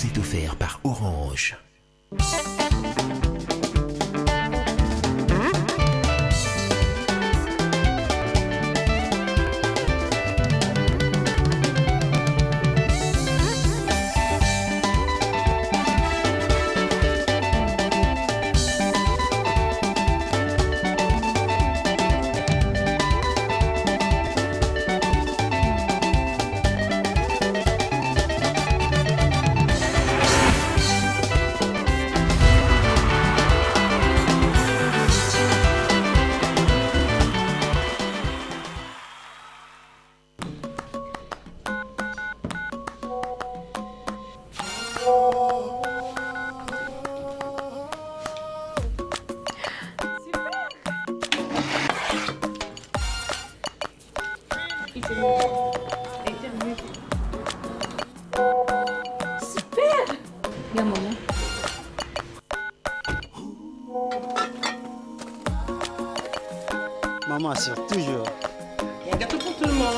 vous est offert par Orange. Super! Bien, maman. Maman assure toujours. Un gâteau pour tout le monde.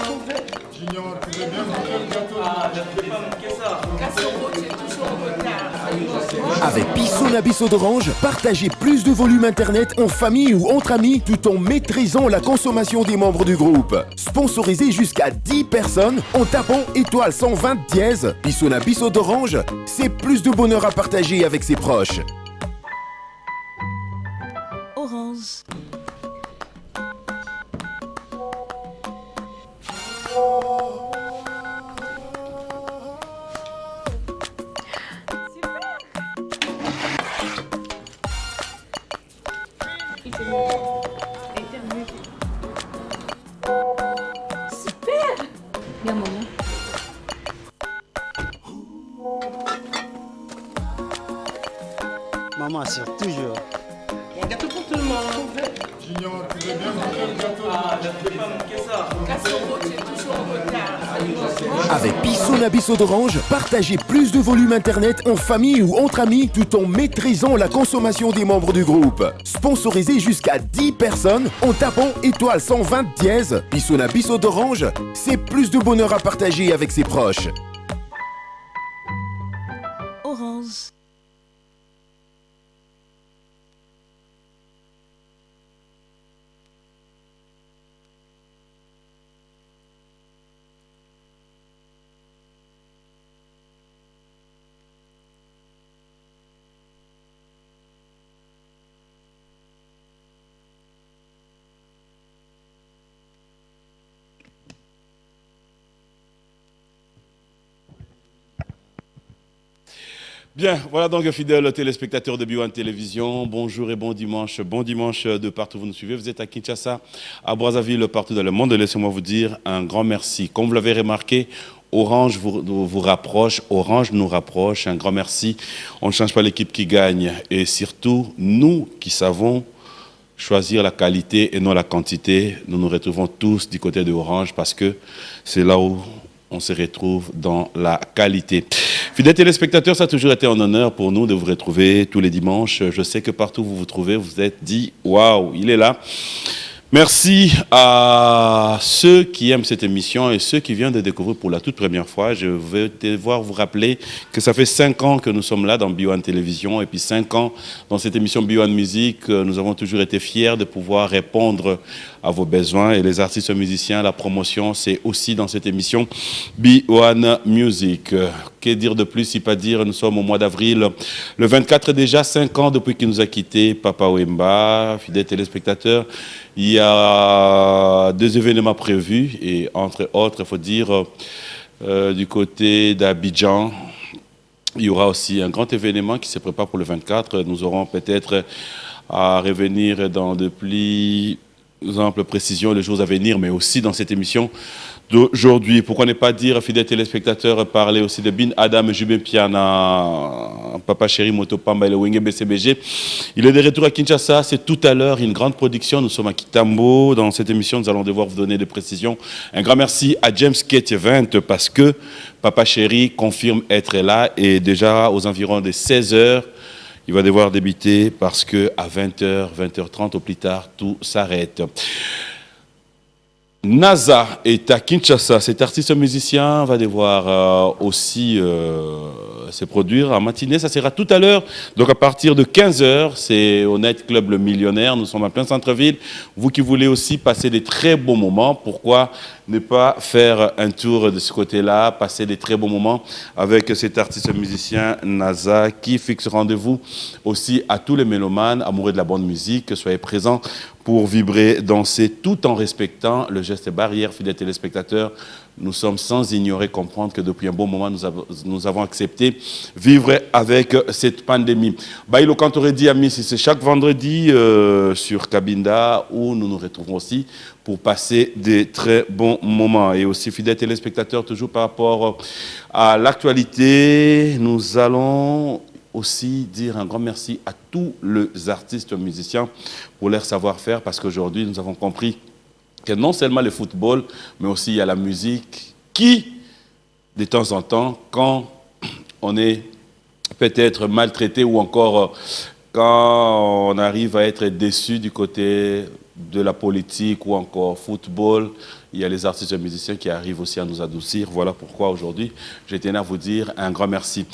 Junior, tu veux bien manger le gâteau? Ah, ne pouvez pas manquer ça. Cassero, tu es toujours en retard. Avec Bissona Bissau d'Orange, partagez plus de volume internet en famille ou entre amis tout en maîtrisant la consommation des membres du groupe. Sponsorisez jusqu'à 10 personnes en tapant étoile 120 dièse. Bissona Bissau d'Orange, c'est plus de bonheur à partager avec ses proches. Orange. Super! Bien, maman. Maman assure toujours. Un gâteau pour tout le monde. Junior, tu veux bien manger le gâteau? Ah, ne pouvez pas manquer ça. Cassero, tu es toujours en retard. Avec Bissona Bissau d'Orange, partagez plus de volume internet en famille ou entre amis tout en maîtrisant la consommation des membres du groupe. Sponsorisez jusqu'à 10 personnes en tapant étoile 120 dièse. Bissona Bissau d'Orange, c'est plus de bonheur à partager avec ses proches. Orange. Bien, voilà donc fidèles téléspectateurs de B1 Télévision. Bonjour et bon dimanche. Bon dimanche de partout où vous nous suivez. Vous êtes à Kinshasa, à Brazzaville, partout dans le monde. Laissez-moi vous dire un grand merci. Comme vous l'avez remarqué, Orange vous rapproche, Orange nous rapproche. Un grand merci. On ne change pas l'équipe qui gagne. Et surtout, nous qui savons choisir la qualité et non la quantité, nous nous retrouvons tous du côté de Orange parce que c'est là où on se retrouve dans la qualité. Fidèles téléspectateurs, ça a toujours été un honneur pour nous de vous retrouver tous les dimanches. Je sais que partout où vous vous trouvez, vous vous êtes dit « Waouh, il est là ». Merci à ceux qui aiment cette émission et ceux qui viennent de découvrir pour la toute première fois. Je vais devoir vous rappeler que ça fait 5 ans que nous sommes là dans B1 Télévision et puis 5 ans dans cette émission B1 Musique. Nous avons toujours été fiers de pouvoir répondre à vos besoins et les artistes musiciens, la promotion, c'est aussi dans cette émission B1 Music. Que dire de plus, si pas dire, nous sommes au mois d'avril, le 24 déjà, 5 ans depuis qu'il nous a quittés, Papa Wemba, fidèles téléspectateurs. Il y a 2 événements prévus et entre autres, il faut dire, du côté d'Abidjan, il y aura aussi un grand événement qui se prépare pour le 24. Nous aurons peut-être à revenir dans de plus amples précisions les jours à venir, mais aussi dans cette émission d'aujourd'hui. Pourquoi ne pas dire, fidèles téléspectateurs, parler aussi de Bin Adam, Jubin Piana, Papa Chéri, Motopamba et le Wenge BCBG. Il est de retour à Kinshasa, c'est tout à l'heure une grande production. Nous sommes à Kitambo. Dans cette émission, nous allons devoir vous donner des précisions. Un grand merci à James Kate Event parce que Papa Chéri confirme être là et déjà aux environs de 16h, il va devoir débuter parce qu'à 20h, 20h30 au plus tard, tout s'arrête. NASA est à Kinshasa. Cet artiste musicien va devoir aussi se produire en matinée. Ça sera tout à l'heure. Donc à partir de 15h, c'est au Night Club Le Millionnaire. Nous sommes en plein centre-ville. Vous qui voulez aussi passer des très bons moments, pourquoi ne pas faire un tour de ce côté-là, passer des très bons moments avec cet artiste musicien NASA qui fixe rendez-vous aussi à tous les mélomanes amoureux de la bonne musique. Soyez présents pour vibrer, danser, tout en respectant le geste barrière, fidèles téléspectateurs. Nous sommes sans ignorer, comprendre que depuis un bon moment, nous avons accepté vivre avec cette pandémie. Baïlo Kantoré dit, amis, c'est chaque vendredi sur Cabinda où nous nous retrouvons aussi pour passer des très bons moments. Et aussi, fidèles téléspectateurs, toujours par rapport à l'actualité, nous allons aussi dire un grand merci à tous les artistes musiciens pour leur savoir-faire, parce qu'aujourd'hui, nous avons compris que non seulement le football, mais aussi il y a la musique qui, de temps en temps, quand on est peut-être maltraité ou encore quand on arrive à être déçu du côté de la politique ou encore football, il y a les artistes et musiciens qui arrivent aussi à nous adoucir. Voilà pourquoi aujourd'hui, je tenais à vous dire un grand merci.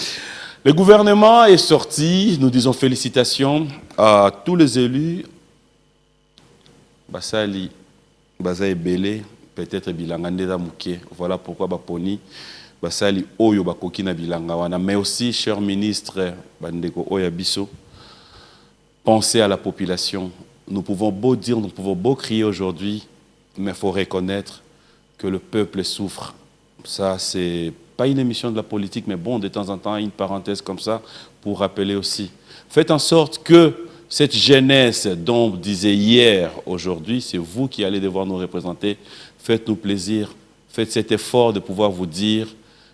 Le gouvernement est sorti, nous disons félicitations à tous les élus. Basali, Bazaï Belé, peut-être Bilangandeza Mouké. Voilà pourquoi Baponi, Basali Oyo Bakoki na Bilangawana. Mais aussi, cher ministre Bandeko Oyabiso, pensez à la population. Nous pouvons beau dire, nous pouvons beau crier aujourd'hui, mais il faut reconnaître que le peuple souffre. Ça, c'est pas une émission de la politique, mais bon, de temps en temps, une parenthèse comme ça pour rappeler aussi. Faites en sorte que cette jeunesse dont on disait hier, aujourd'hui, c'est vous qui allez devoir nous représenter. Faites-nous plaisir, faites cet effort de pouvoir vous dire,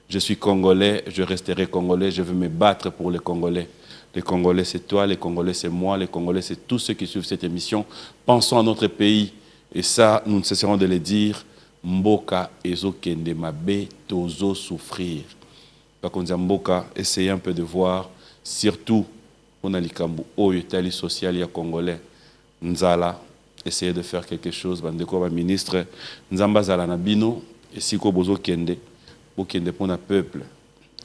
je suis Congolais, je resterai Congolais, je veux me battre pour les Congolais. Les Congolais, c'est toi, les Congolais, c'est moi, les Congolais, c'est tous ceux qui suivent cette émission. Pensons à notre pays, et ça, nous ne cesserons de le dire. Mboka ezo kende mabe tozo souffrir. Par contre, Mboka, essayez un peu de voir, surtout on a likambu oyo tali social ya congolais. Nzala, essayez de faire quelque chose. Bandeko ba ministre, Nzamba zala na bino, et si ko bozo kende, bo kende pour na peuple.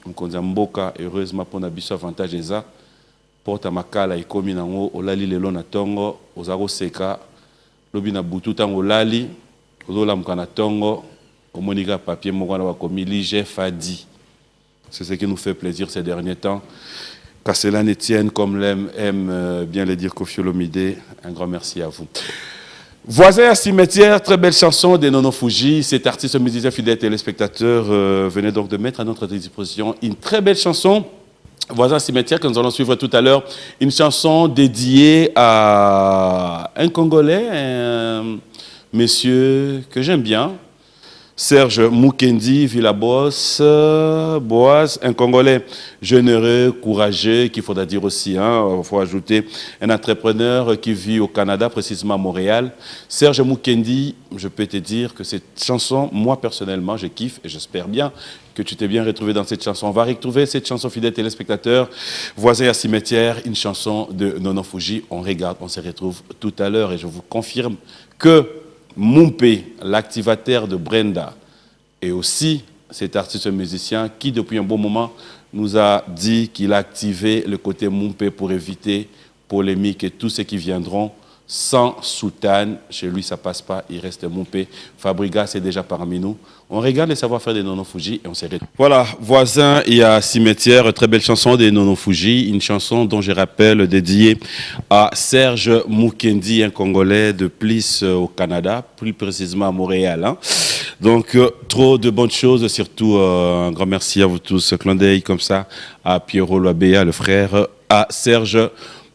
Mkonza Mboka, heureusement pour na biso avantage eza, porta makala ikomi nango olali lelo na tongo, ozako seka, lobi na butu tango olali. C'est ce qui nous fait plaisir ces derniers temps. Qu'à cela ne tienne, comme aime bien le dire Koffi Olomide, un grand merci à vous. Voisin à cimetière, très belle chanson de Nono Fuji. Cet artiste musicien fidèle téléspectateur venait donc de mettre à notre disposition une très belle chanson. Voisin à cimetière que nous allons suivre tout à l'heure. Une chanson dédiée à un Congolais, un monsieur que j'aime bien, Serge Mukendi Villabos, Boaz, un Congolais généreux, courageux, qu'il faudra dire aussi, il faut ajouter, un entrepreneur qui vit au Canada, précisément à Montréal. Serge Mukendi, je peux te dire que cette chanson, moi personnellement, je kiffe et j'espère bien que tu t'es bien retrouvé dans cette chanson. On va retrouver cette chanson, fidèle téléspectateur, Voisin à cimetière, une chanson de Nono Fuji. On regarde, on se retrouve tout à l'heure et je vous confirme que Mumpe, l'activateur de Brenda, et aussi cet artiste musicien qui, depuis un bon moment, nous a dit qu'il a activé le côté Mumpe pour éviter polémique et tous ceux qui viendront sans soutane. Chez lui, ça passe pas, il reste Mumpe. Fabrigas est déjà parmi nous. On regarde les savoir-faire de Nono Fuji et on s'est retrouvé. Voilà, Voisin et à cimetière, très belle chanson de Nono Fuji, une chanson dont je rappelle dédiée à Serge Mukendi, un Congolais de Plis au Canada, plus précisément à Montréal. Donc, trop de bonnes choses, surtout un grand merci à vous tous, clin d'œil comme ça à Pierrot Loabea, le frère, à Serge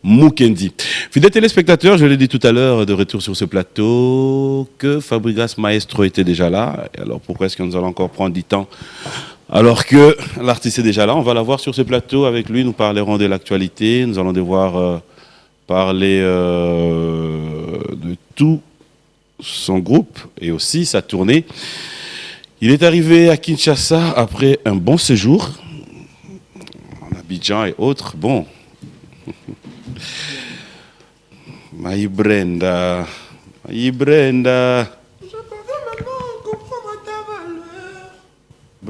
Mukendi. Fidèles téléspectateurs, je l'ai dit tout à l'heure, de retour sur ce plateau, que Fabrigas Maestro était déjà là. Et alors pourquoi est-ce que nous allons encore prendre du temps alors que l'artiste est déjà là? On va l'avoir sur ce plateau avec lui, nous parlerons de l'actualité, nous allons devoir parler de tout son groupe et aussi sa tournée. Il est arrivé à Kinshasa après un bon séjour en Abidjan et autres. Bon. My Brenda.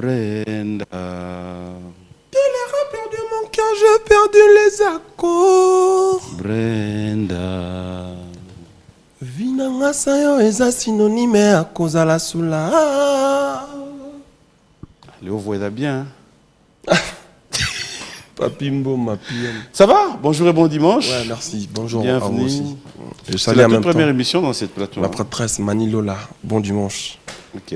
Brenda. Perdu mon cœur, j'ai perdu les accords. Brenda. Vinanga sayo eza synonyme à cause à la soula. Léo, vous voyez bien. Papimbo, ma pienne. Ça va? Bonjour et bon dimanche. Ouais, merci. Bonjour à Bienvenue. vous aussi. Je C'est salue la en toute même première temps émission dans cette plateau. la prêtresse Manilola. Bon dimanche. Ok.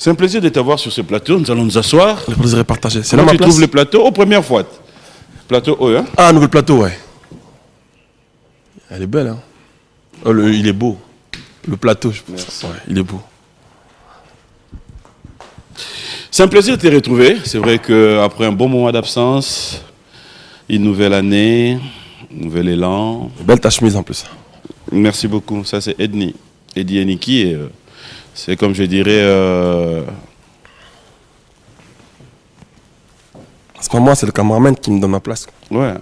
C'est un plaisir de t'avoir sur ce plateau. Nous allons nous asseoir. Le plaisir est partagé. C'est là Comment ma tu place. trouves le plateau? Aux premières fois. Plateau haut, hein? Ah, nouvel plateau, ouais. Elle est belle, hein. Oh, il est beau. Le plateau, je pense. Merci. Ouais, il est beau. C'est un plaisir de te retrouver. C'est vrai qu'après un bon moment d'absence, une nouvelle année, un nouvel élan. Belle ta chemise en plus. Merci beaucoup. Ça, c'est Edni. Eddie Eniki. Et, c'est comme je dirais. C'est pas moi, c'est le cameraman qui me donne ma place. Ouais.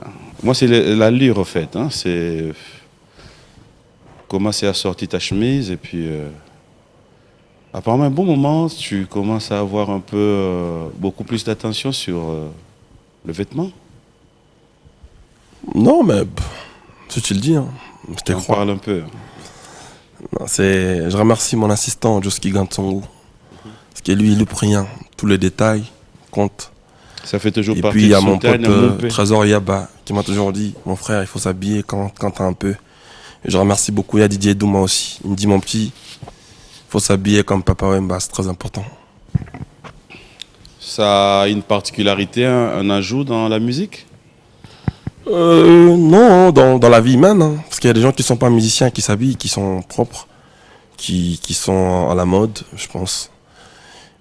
Moi, c'est l'allure, en fait. Hein. C'est. Comment c'est assorti ta chemise. Et puis. Apparemment, un bon moment, tu commences à avoir un peu. Beaucoup plus d'attention sur le vêtement. Non, mais. Si tu le dis, hein. Je te On crois. parle un peu. Non, je remercie mon assistant, Joski Gantsongo. Parce que lui, il loupe rien. Tous les détails comptent. Ça fait toujours Et partie puis, il y a de mon son pote terme, mon père. Trésor Yaba qui m'a toujours dit, mon frère, il faut s'habiller quand t'as un peu. Et je remercie beaucoup. Il y a Didier Douma aussi. Il me dit, mon petit, il faut s'habiller comme Papa Wemba, c'est très important. Ça a une particularité, un ajout dans la musique? Non, dans la vie humaine. Hein. Parce qu'il y a des gens qui ne sont pas musiciens, qui s'habillent, qui sont propres, qui sont à la mode, je pense.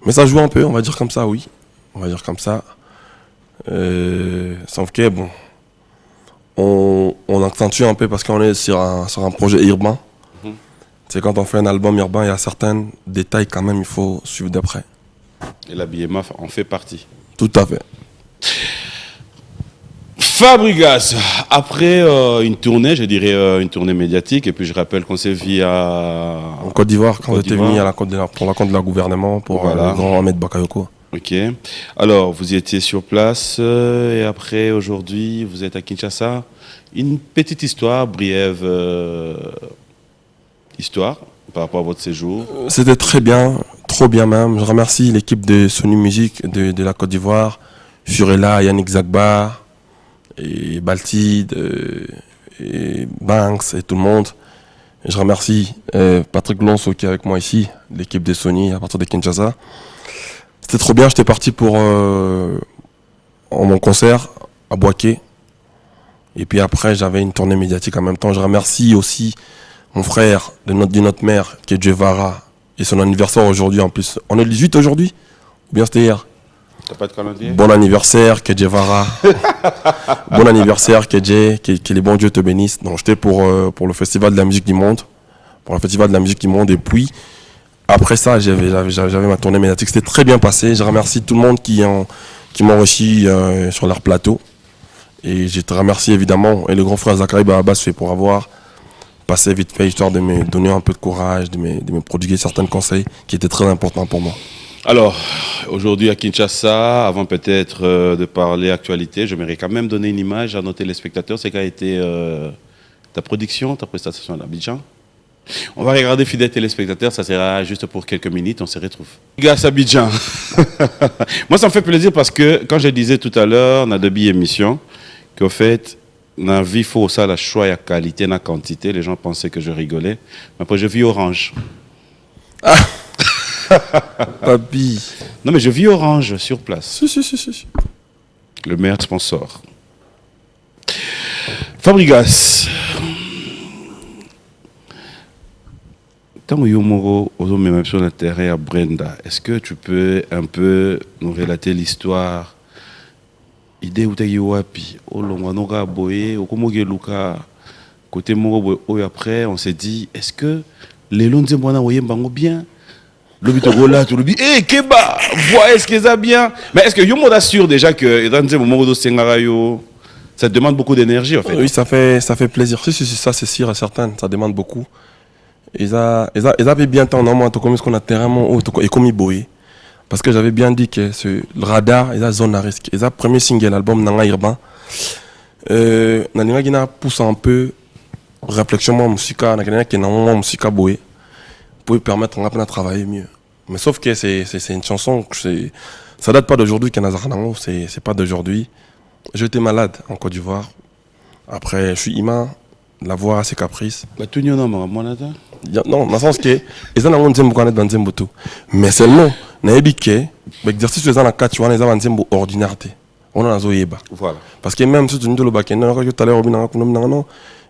Mais ça joue un peu, on va dire comme ça, oui. On va dire comme ça. Sauf que, bon, on accentue un peu parce qu'on est sur un projet urbain. C'est quand on fait un album urbain, il y a certains détails quand même, il faut suivre d'après. Et l'habillement en fait partie. Tout à fait. Fabregas, après une tournée, je dirais une tournée médiatique, et puis je rappelle qu'on s'est vu En Côte d'Ivoire, quand on était venu pour la compte de la gouvernement, pour Voilà. le grand Ahmed Bakayoko. Ok. Alors, vous étiez sur place, et après, aujourd'hui, vous êtes à Kinshasa. Une petite histoire, brève histoire, par rapport à votre séjour. C'était très bien, trop bien même. Je remercie l'équipe de Sony Music de la Côte d'Ivoire, Furela, Yannick Zagba, et Baltide, et Banks et tout le monde. Et je remercie Patrick Lonso qui est avec moi ici, l'équipe de Sony à partir de Kinshasa. C'était trop bien, j'étais parti pour mon concert à Boaké. Et puis après, j'avais une tournée médiatique en même temps. Je remercie aussi mon frère de notre mère, qui est Djevara, et son anniversaire aujourd'hui en plus. On est le 18 aujourd'hui? Ou bien c'était hier? T'as pas de calendrier? Bon anniversaire, Kedjevara. Bon anniversaire, Kedje, que les bons dieux te bénissent. Donc j'étais pour le Festival de la musique du monde. Pour le Festival de la musique du monde. Et puis, après ça, j'avais ma tournée médiatique. C'était très bien passé. Je remercie tout le monde qui m'ont reçu sur leur plateau. Et je te remercie évidemment. Et le grand frère Zachary Barabas fait pour avoir passé vite fait, histoire de me donner un peu de courage, de me prodiguer certains conseils qui étaient très importants pour moi. Alors, aujourd'hui à Kinshasa, avant peut-être de parler actualité, j'aimerais quand même donner une image à nos téléspectateurs. C'est qu'a été ta production, ta prestation à l'Abidjan. On va regarder, fidèles téléspectateurs, ça sera juste pour quelques minutes, on se retrouve. Gars Abidjan. Moi, ça me fait plaisir parce que, quand je disais tout à l'heure, dans Debi émission, qu'au fait, dans la vie, il faut ça, la choix, la qualité, la quantité. Les gens pensaient que je rigolais. Mais après, je vis Orange. Papi. Non, mais je vis Orange sur place. Si. Le meilleur sponsor. Fabregas. Tant que Yomoro, même sur le terrain à Brenda, est-ce que tu peux un peu nous relater l'histoire? Idée où tu es wapi? Olonganoga boye, okomoge luka, côté moro boye, après, on s'est dit, est-ce que les longs mois voyez bango bien? Le but de là, tu le dis, hé, Keba, vois, est-ce qu'ils a bien? Mais est-ce que Yomo assure déjà que dans le moment où ça demande beaucoup d'énergie en fait? Oui, ça fait plaisir. Si, ça c'est sûr et certain, ça demande beaucoup. ils avaient bien tant normalement comme ce qu'on a terrain haut et comme boy parce que j'avais bien dit que le radar ils a zone à risque ils a premier single album Nanga Irban na pousse un peu réflexion moi musique na qui na musique boy pour permettre de travailler mieux mais sauf que c'est une chanson que ça date pas d'aujourd'hui c'est pas d'aujourd'hui. J'étais malade en Côte d'Ivoire après je suis imam la voix assez caprice. Bah tout non monata. Non, dans le sens que ils ont un nzembo connaître dans nzembo tout. Mais seulement na ebike l'exercice les en 4 tu vois les en nzembo ordinarité. On en a zoyeba. Voilà. Parce que même si tu nous le bakena quand tout à l'heure obina non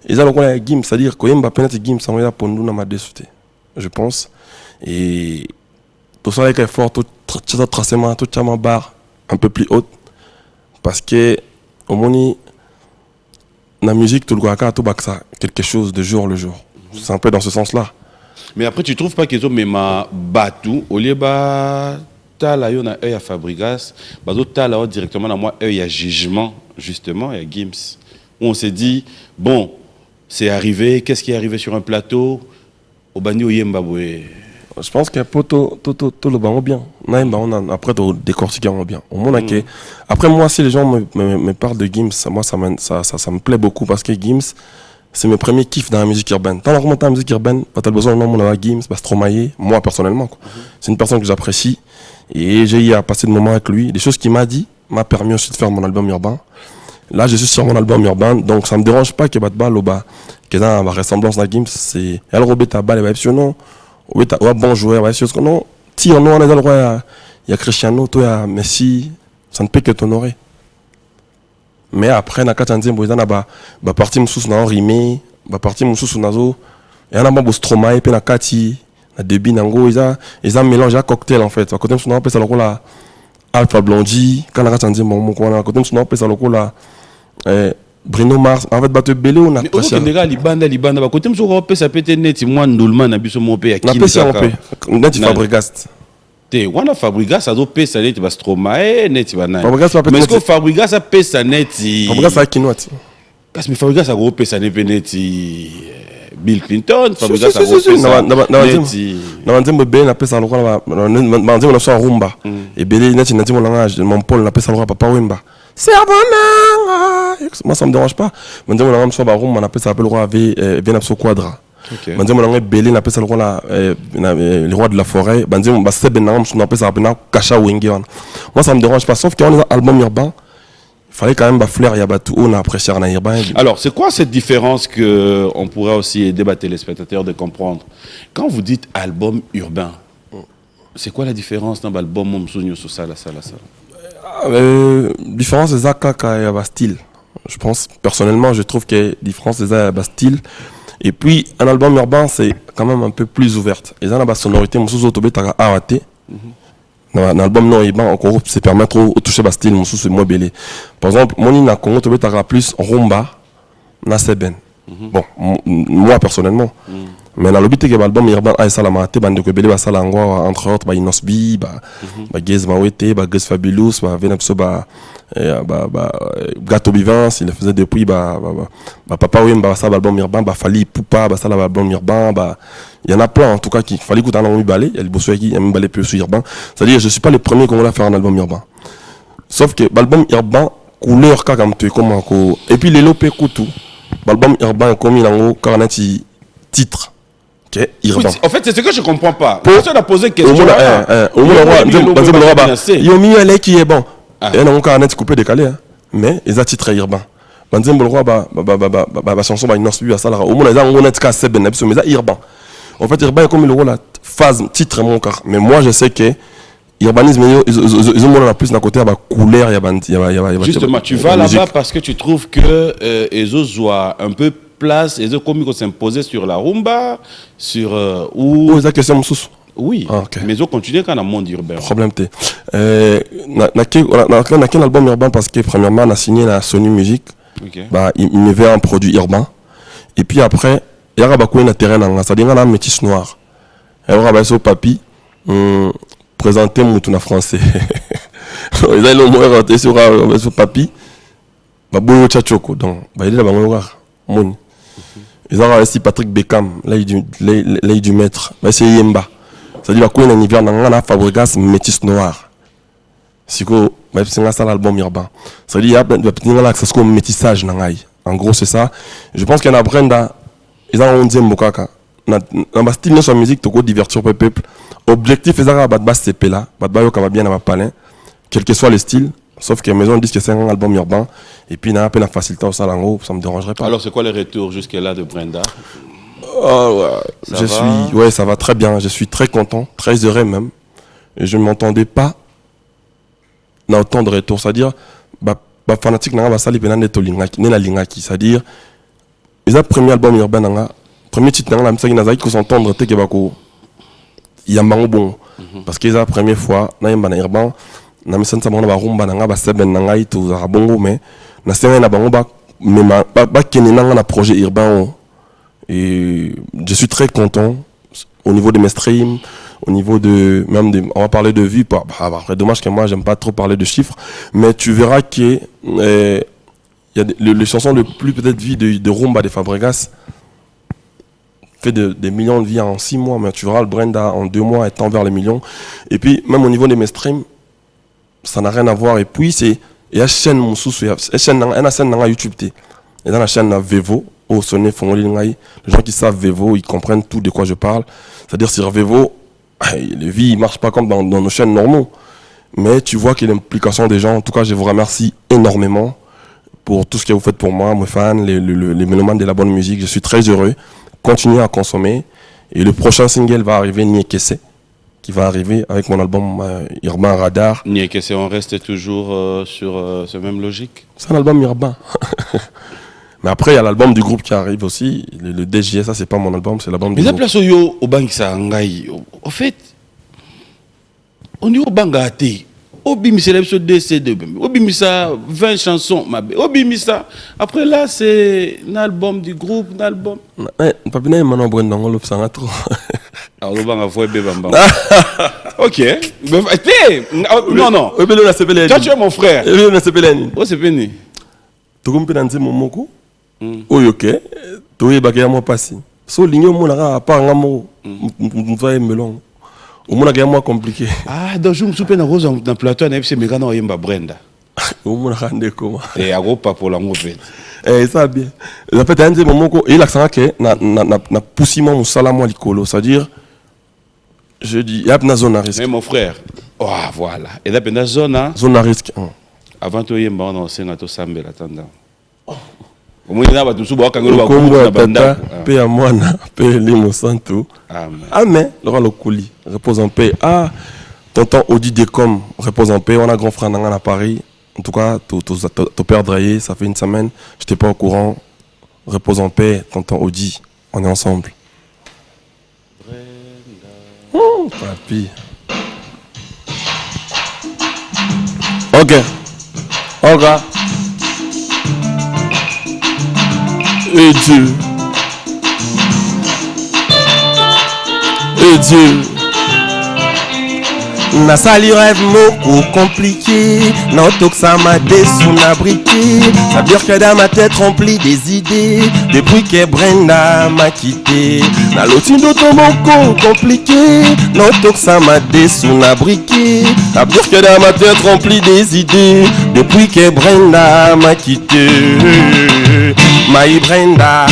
ils ont la game c'est-à-dire que yemba penalty game ça va pour nous na ma desouté. Je pense et tout ça avec effort tout tracement tout chama barre un peu plus haute parce que au moni la musique, tout le monde a quelque chose de jour le jour. C'est un peu dans ce sens-là. Mais après, tu ne trouves pas qu'ils ont même battu au lieu de tala yo na œil à Fabregas, bazo tala directement dans moi œil à jugement justement et à Gims. Où on s'est dit bon, c'est arrivé, qu'est-ce qui est arrivé sur un plateau au bani au Yembabwe. Je pense que tout le banc bien. On a après décortiquer bien. Au moins que après moi si les gens me parlent de Gims, moi ça me plaît beaucoup parce que Gims c'est mes premiers kiffs dans la musique urbaine. Tant qu'on remonte à la musique urbaine, pas t'as besoin de nom on a Gims, Stromae, moi personnellement quoi. C'est une personne que j'apprécie et j'ai eu à passer de moments avec lui. Des choses qu'il m'a dit m'a permis aussi de faire mon album urbain. Là je suis sur mon album urbain donc ça me dérange pas que Batba Loba que dans la ressemblance à Gims c'est elle Robert Tabal et non. Oui, tu as bon joueur, ouais, c'est ce qu'on a. Tire, nous, on est dans le roi, il y a Cristiano, toi, il y a Messi, ça ne peut que t'honorer. Mais après, na katanzi mboza na ba parti mususu na rimé, ba parti mususu nazo, et on a ba Stromae pe na kati, na débit nango, ils ont mélangé un cocktail en fait. À côté mususu na pe ça le la Alpha Blondie, quand na katanzi mon ko na côté mususu na pe ça le Bruno Mars, en fait, bah, tu belé ou n'a pas ça. Mais libanda, bah, côté m'sou repé ça peut être net, moi ndulman na biso mon pé à qui. N'a pas ça repé. Net Fabregas. Te wana Fabregas ça doit payer ça net ba Stromae net ba na. Fabregas pas peut-être. Mais est-ce que Fabregas ça paye ça net? Fabregas ça qui note. Parce que Fabregas ça repé ça net Bill Clinton, Fabregas ça repé ça. Na nzembo be na pesa lokala na nzembo na so rumba. Et belé net na nzembo langage mon Paul na pesa lokala papa Wemba. Moi ça me dérange pas. Mon Dieu, on appelle ça le roi Venapso Quadra. Mon Dieu, on Belé, on appelle ça le roi de la forêt. Mon Dieu, on appelle ça Kacha Wenge. Moi ça me dérange pas. Sauf qu'on a un album urbain, il fallait quand même fleur et abattu. On a apprécié un urbain. Alors, c'est quoi cette différence que on pourrait aussi débattre les spectateurs de comprendre? Quand vous dites album urbain, c'est quoi la différence dans l'album Momsounyo sur ça, différence des Akaka et style. Je pense personnellement, je trouve que la différence des style. Et puis un album urbain, c'est quand même un peu plus ouverte. Et dans la sonorité, mon sous autobé t'as arrêté. Dans un album non urbain, encore c'est permettre de toucher le style, mon sous c'est moins belé. Par exemple, mon ina Congo autobé t'as plus rumba, na seben. Bon, moi personnellement. Mais dans le but que l'album urbain a ça la maté bande que belé ba ça langwa entre autres ba Inosbi ba Gez Mawete ba Gez Fabulous ba Venapso ba Gato Vivance il faisait depuis Papa Wemba ça l'album urbain ba Fali Poupa ba ça l'album urbain ba il y en a plein en tout cas qui fallait écouter un album balé il y a le bosso qui aime balé plus urbain c'est-à-dire je suis pas le premier qu'on va faire un album urbain sauf que l'album urbain couleur comme tu comment et puis les lopé coutou l'album urbain comme il en haut carnati titre. Oui, en fait, c'est ce que je ne comprends pas. Personne n'a posé question. Il y a mis un qui est bon. Et on a un coupé décalé. Mais ils ont titré urbain. Banzem le roi, la chanson, il n'a pas ça. Au moins, ils ont un cassé, mais ils ont urbain. En fait, urbain est comme le rôle, la phase, titre, mon car. Mais moi, je sais que l'urbanisme, ils ont plus d'un côté, couleur, justement, tu vas là-bas parce que tu trouves que les autres ont un peu place et comme ils s'imposer sur la rumba sur ou la question sous oui mais ils ont continué quand dans le monde urbain problème t na quel album urbain parce que premièrement on a signé la Sony Music bah il me veut un produit urbain et puis après il y a ba na terrain na ça dit na métis noir et on va sur papi présenter mon français ils ont le mot raté sur papi ba boyo tchachoko donc bah il est là ba mon Ils ont aussi Patrick Beckham, là il du maître. Mais c'est Yemba. C'est-à-dire la Queen en hiver, on a Fabregas métis noir. C'est ça l'album Irban. C'est-à-dire il y a un métissage. En gros, c'est ça. Je pense qu'il y en a Brenda, ils ont 11e Mokaka. Dans le style de sa musique, tu peux divertir le peuple. Objectif, c'est que c'est Pela. Tu vas bien dans palin. Quel que soit le style. Sauf que la maison dit que c'est un album urbain. Et puis, il y a un peu la facilité au salon, ça ne me dérangerait pas. Alors, c'est quoi les retours jusque-là de Brenda? Ça va très bien. Je suis très content, très heureux même. Et je ne m'entendais pas dans autant de retours. C'est-à-dire, fanatique, c'est-à-dire, ils ont le premier album urbain, le premier titre, ils ont s'entendre, il y a un bon. Parce que c'est la première fois, il y a un urbain. Na misanza mwana barumba nanga ba seben nanga itu za bongo mais na senga na bango ba kenena na projet urbain et je suis très content au niveau de mes streams, au niveau de même on va parler de vues après dommage que moi j'aime pas trop parler de chiffres mais tu verras que il y a les chansons le plus peut-être vues de Rumba de Fabregas fait des millions de vues en 6 mois mais tu verras le Brenda en 2 mois étant vers les millions et puis même au niveau de mes streams ça n'a rien à voir et puis c'est il y a une chaîne YouTube et dans la chaîne Vevo au sonné les gens qui savent Vevo ils comprennent tout de quoi je parle c'est-à-dire sur Vevo les vies ne marchent pas comme dans nos chaînes normaux mais tu vois qu'il y a l'implication des gens en tout cas je vous remercie énormément pour tout ce que vous faites pour moi mes fans les mélomanes de la bonne musique je suis très heureux continuez à consommer et le prochain single va arriver Niekese qui va arriver avec mon album Urbain Radar. Niekese, on reste toujours sur ce même logique. C'est un album urbain. Mais après, il y a l'album du groupe qui arrive aussi. Le DJS, ça, c'est pas mon album, c'est l'album du groupe. Mais la place au Bangsa Ngai, en fait, on est au Bangate. Obimisa l'épisode DC2, Obimisa 20 chansons, Obimisa. Après là, c'est un album du groupe, un album. Papi, n'a pas de nom, on l'a trop. Alors, on va voir Bébamba. Ok. Non. Toi, tu es mon frère. Oh, c'est béni. Tu comprends dans mon moko? Oui, ok. Tu es bagay à moi passé. So, l'igno, mon ara, pas un mot. On va melon. Au moins, c'est compliqué. Ah, donc je me souviens dans le plateau, c'est Megano Yemba Brenda. Au moins, c'est comment? Et à gros pas pour la mauvaise. Eh, ça bien. En fait, un moment et l'accent que na poussé mon salam à l'écolo, c'est-à-dire, je dis, il y a une zone à risque. Mais mon frère, oh, voilà. Et là, il y a une zone à risque. Avant tout, il y a un zone à Sambe, attendant. Au moins, il y a un zone à paix à moi, paix limo santo. Amen. Laura le couli, repose en paix. Ah, tonton Audi Decom, repose en paix. On a grand frère Nangan à Paris. En tout cas, ton père Draillé, ça fait une semaine. Je n'étais pas au courant. Repose en paix, tonton Audi. On est ensemble. Papi. Ok. Et Dieu. Na sali rêve moko compliqué, non que ça m'a déçu n'a briqué. Ça veut dire que dans ma tête remplie des idées, depuis que Brenda m'a quitté. Na l'autre d'auto moko compliqué, non que ça m'a déçu n'a briqué. Ça veut dire que dans ma tête remplie des idées, depuis que Brenda m'a quitté. My Brenda,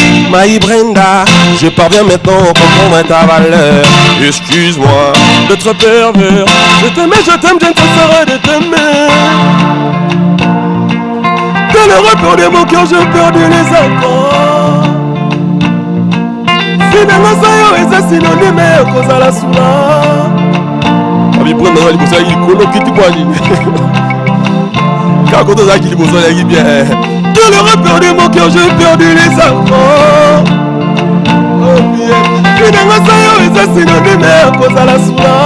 je parviens maintenant à comprendre ta valeur. Excuse-moi d'être pervers. Je t'aime, je ne cesserai de t'aimer. Dans le repos de mon cœur, j'ai perdu les accords. Finalement, ça y est, c'est synonyme à cause de la soula. Ami, prends dans l'immobilier, il est colo qui te voit. Car quand on a qui l'immobilier, il est bien. Dans le repos de mon cœur, j'ai perdu les accords. Oh bien. Finalement, ça y est, c'est synonyme à cause de la soula.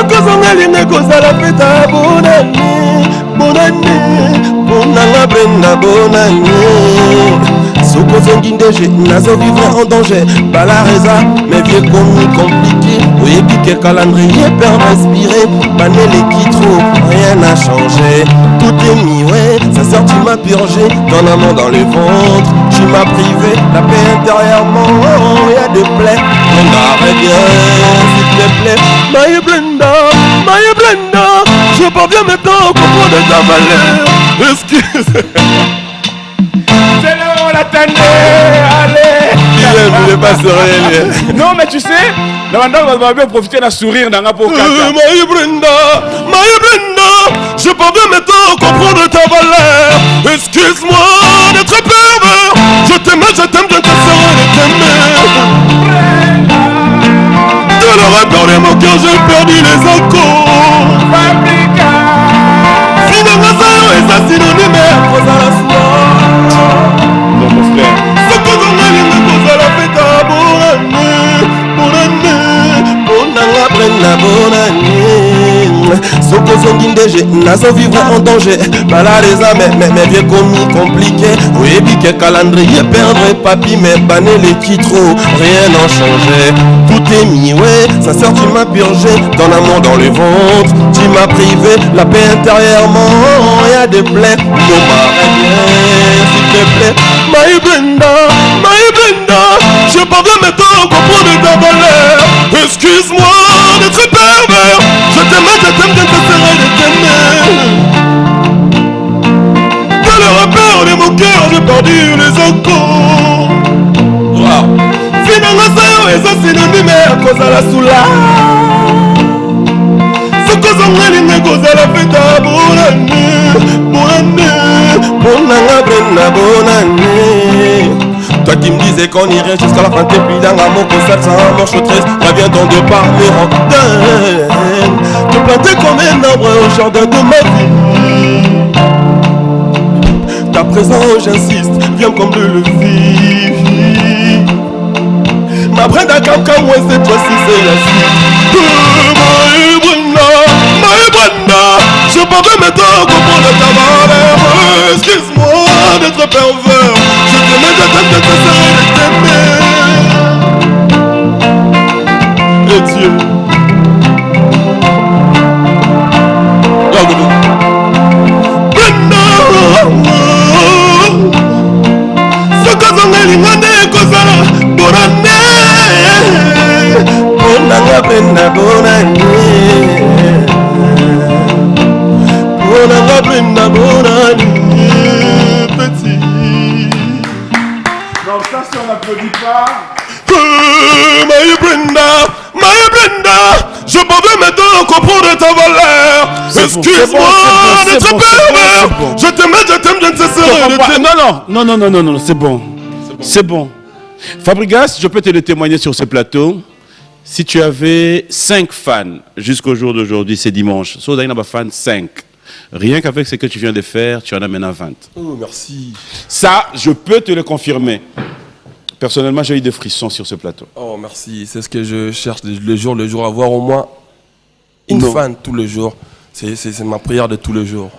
Kozongalinga kozala peta bonani bonanga Brenda bonani sokozongi ndeje nazo vivre en danger bala reza mes vieux commis compliqués oyebi que calendrier perd respirer banele qui trop rien n'a changé tout est mis ouais sa sœur tu m'as purgé ton amant dans le ventre Tu m'as privé la paix intérieurement, il y a des plaies. On arrête bien, s'il te plaît. My Brenda, je parviens maintenant à comprendre ta valeur. Excuse. C'est là où on l'attendait, allez. Il est pas serein. Non, mais tu sais, la bande va bien profiter d'un sourire dans un pot. My Brenda, je parviens maintenant à comprendre ta valeur. Excuse-moi d'être pervers. Je t'aime, je ne te serai de t'aimer. De leur accorder mon cœur, j'ai perdu les encours. Finalement, ça est synonyme à cause de la soie. Non, mon frère. Ce que l'on a dit, c'est cause de la fête à bonne année. Soko zongi ndeje, nazo vivre en danger. Bala les âmes, mais vieux commis compliqué. Oui, piqué calendrier, perdre papy, mais banner les titres, rien n'a changé. Tout est mis, ouais, ça sert, tu m'as purgé. Ton amour dans le ventre, tu m'as privé. La paix intérieurement, y a des plaies. Non, m'arrête bien, s'il te plaît. My Brenda, je parviens maintenant à comprendre ta valeur. Excuse-moi d'être pervers. Je t'aime, je ne te serai de t'aimer. De le repère de mon cœur, j'ai perdu les encours. Wow. Finalement, ça y est, ça synonyme à cause de la soula. Ce que ça m'a dit, c'est cause de la fête à bonne année. Bonne année. Toi qui me disais qu'on irait jusqu'à la fin, t'es plus dans mon concert sans manche 13. Reviens donc de par mes rondins. Te planter comme un arbre au jardin de ma vie. Ta présence, j'insiste, viens comme de le vivre. Ma Brenda, comme ouais, cette fois-ci c'est la suite. My Brenda, je parviens maintenant à comprendre ta valeur. Excuse-moi d'être pervers. Je t'aimais, je te serai de t'aimer. Et Dieu. Brenda, ce que j'en ai lingane kozala bonne année. Bonne année, Brenda, bonne année. Bonne année, petit. Non, ça, si on n'applaudit pas. My Brenda, je parviens maintenant à comprendre ta valeur. Excuse-moi d'être pervers. Je t'aime, je ne cesserai de t'aimer. Non, c'est bon. C'est bon. Fabrigas, je peux te le témoigner sur ce plateau. Si tu avais 5 fans jusqu'au jour d'aujourd'hui, c'est dimanche. So, il y a fan 5. Rien qu'avec ce que tu viens de faire, tu en as maintenant 20. Oh, merci. Ça, je peux te le confirmer. Personnellement, j'ai eu des frissons sur ce plateau. Oh, merci. C'est ce que je cherche le jour, avoir au moins une fan tout le jour. C'est ma prière de tout le jour.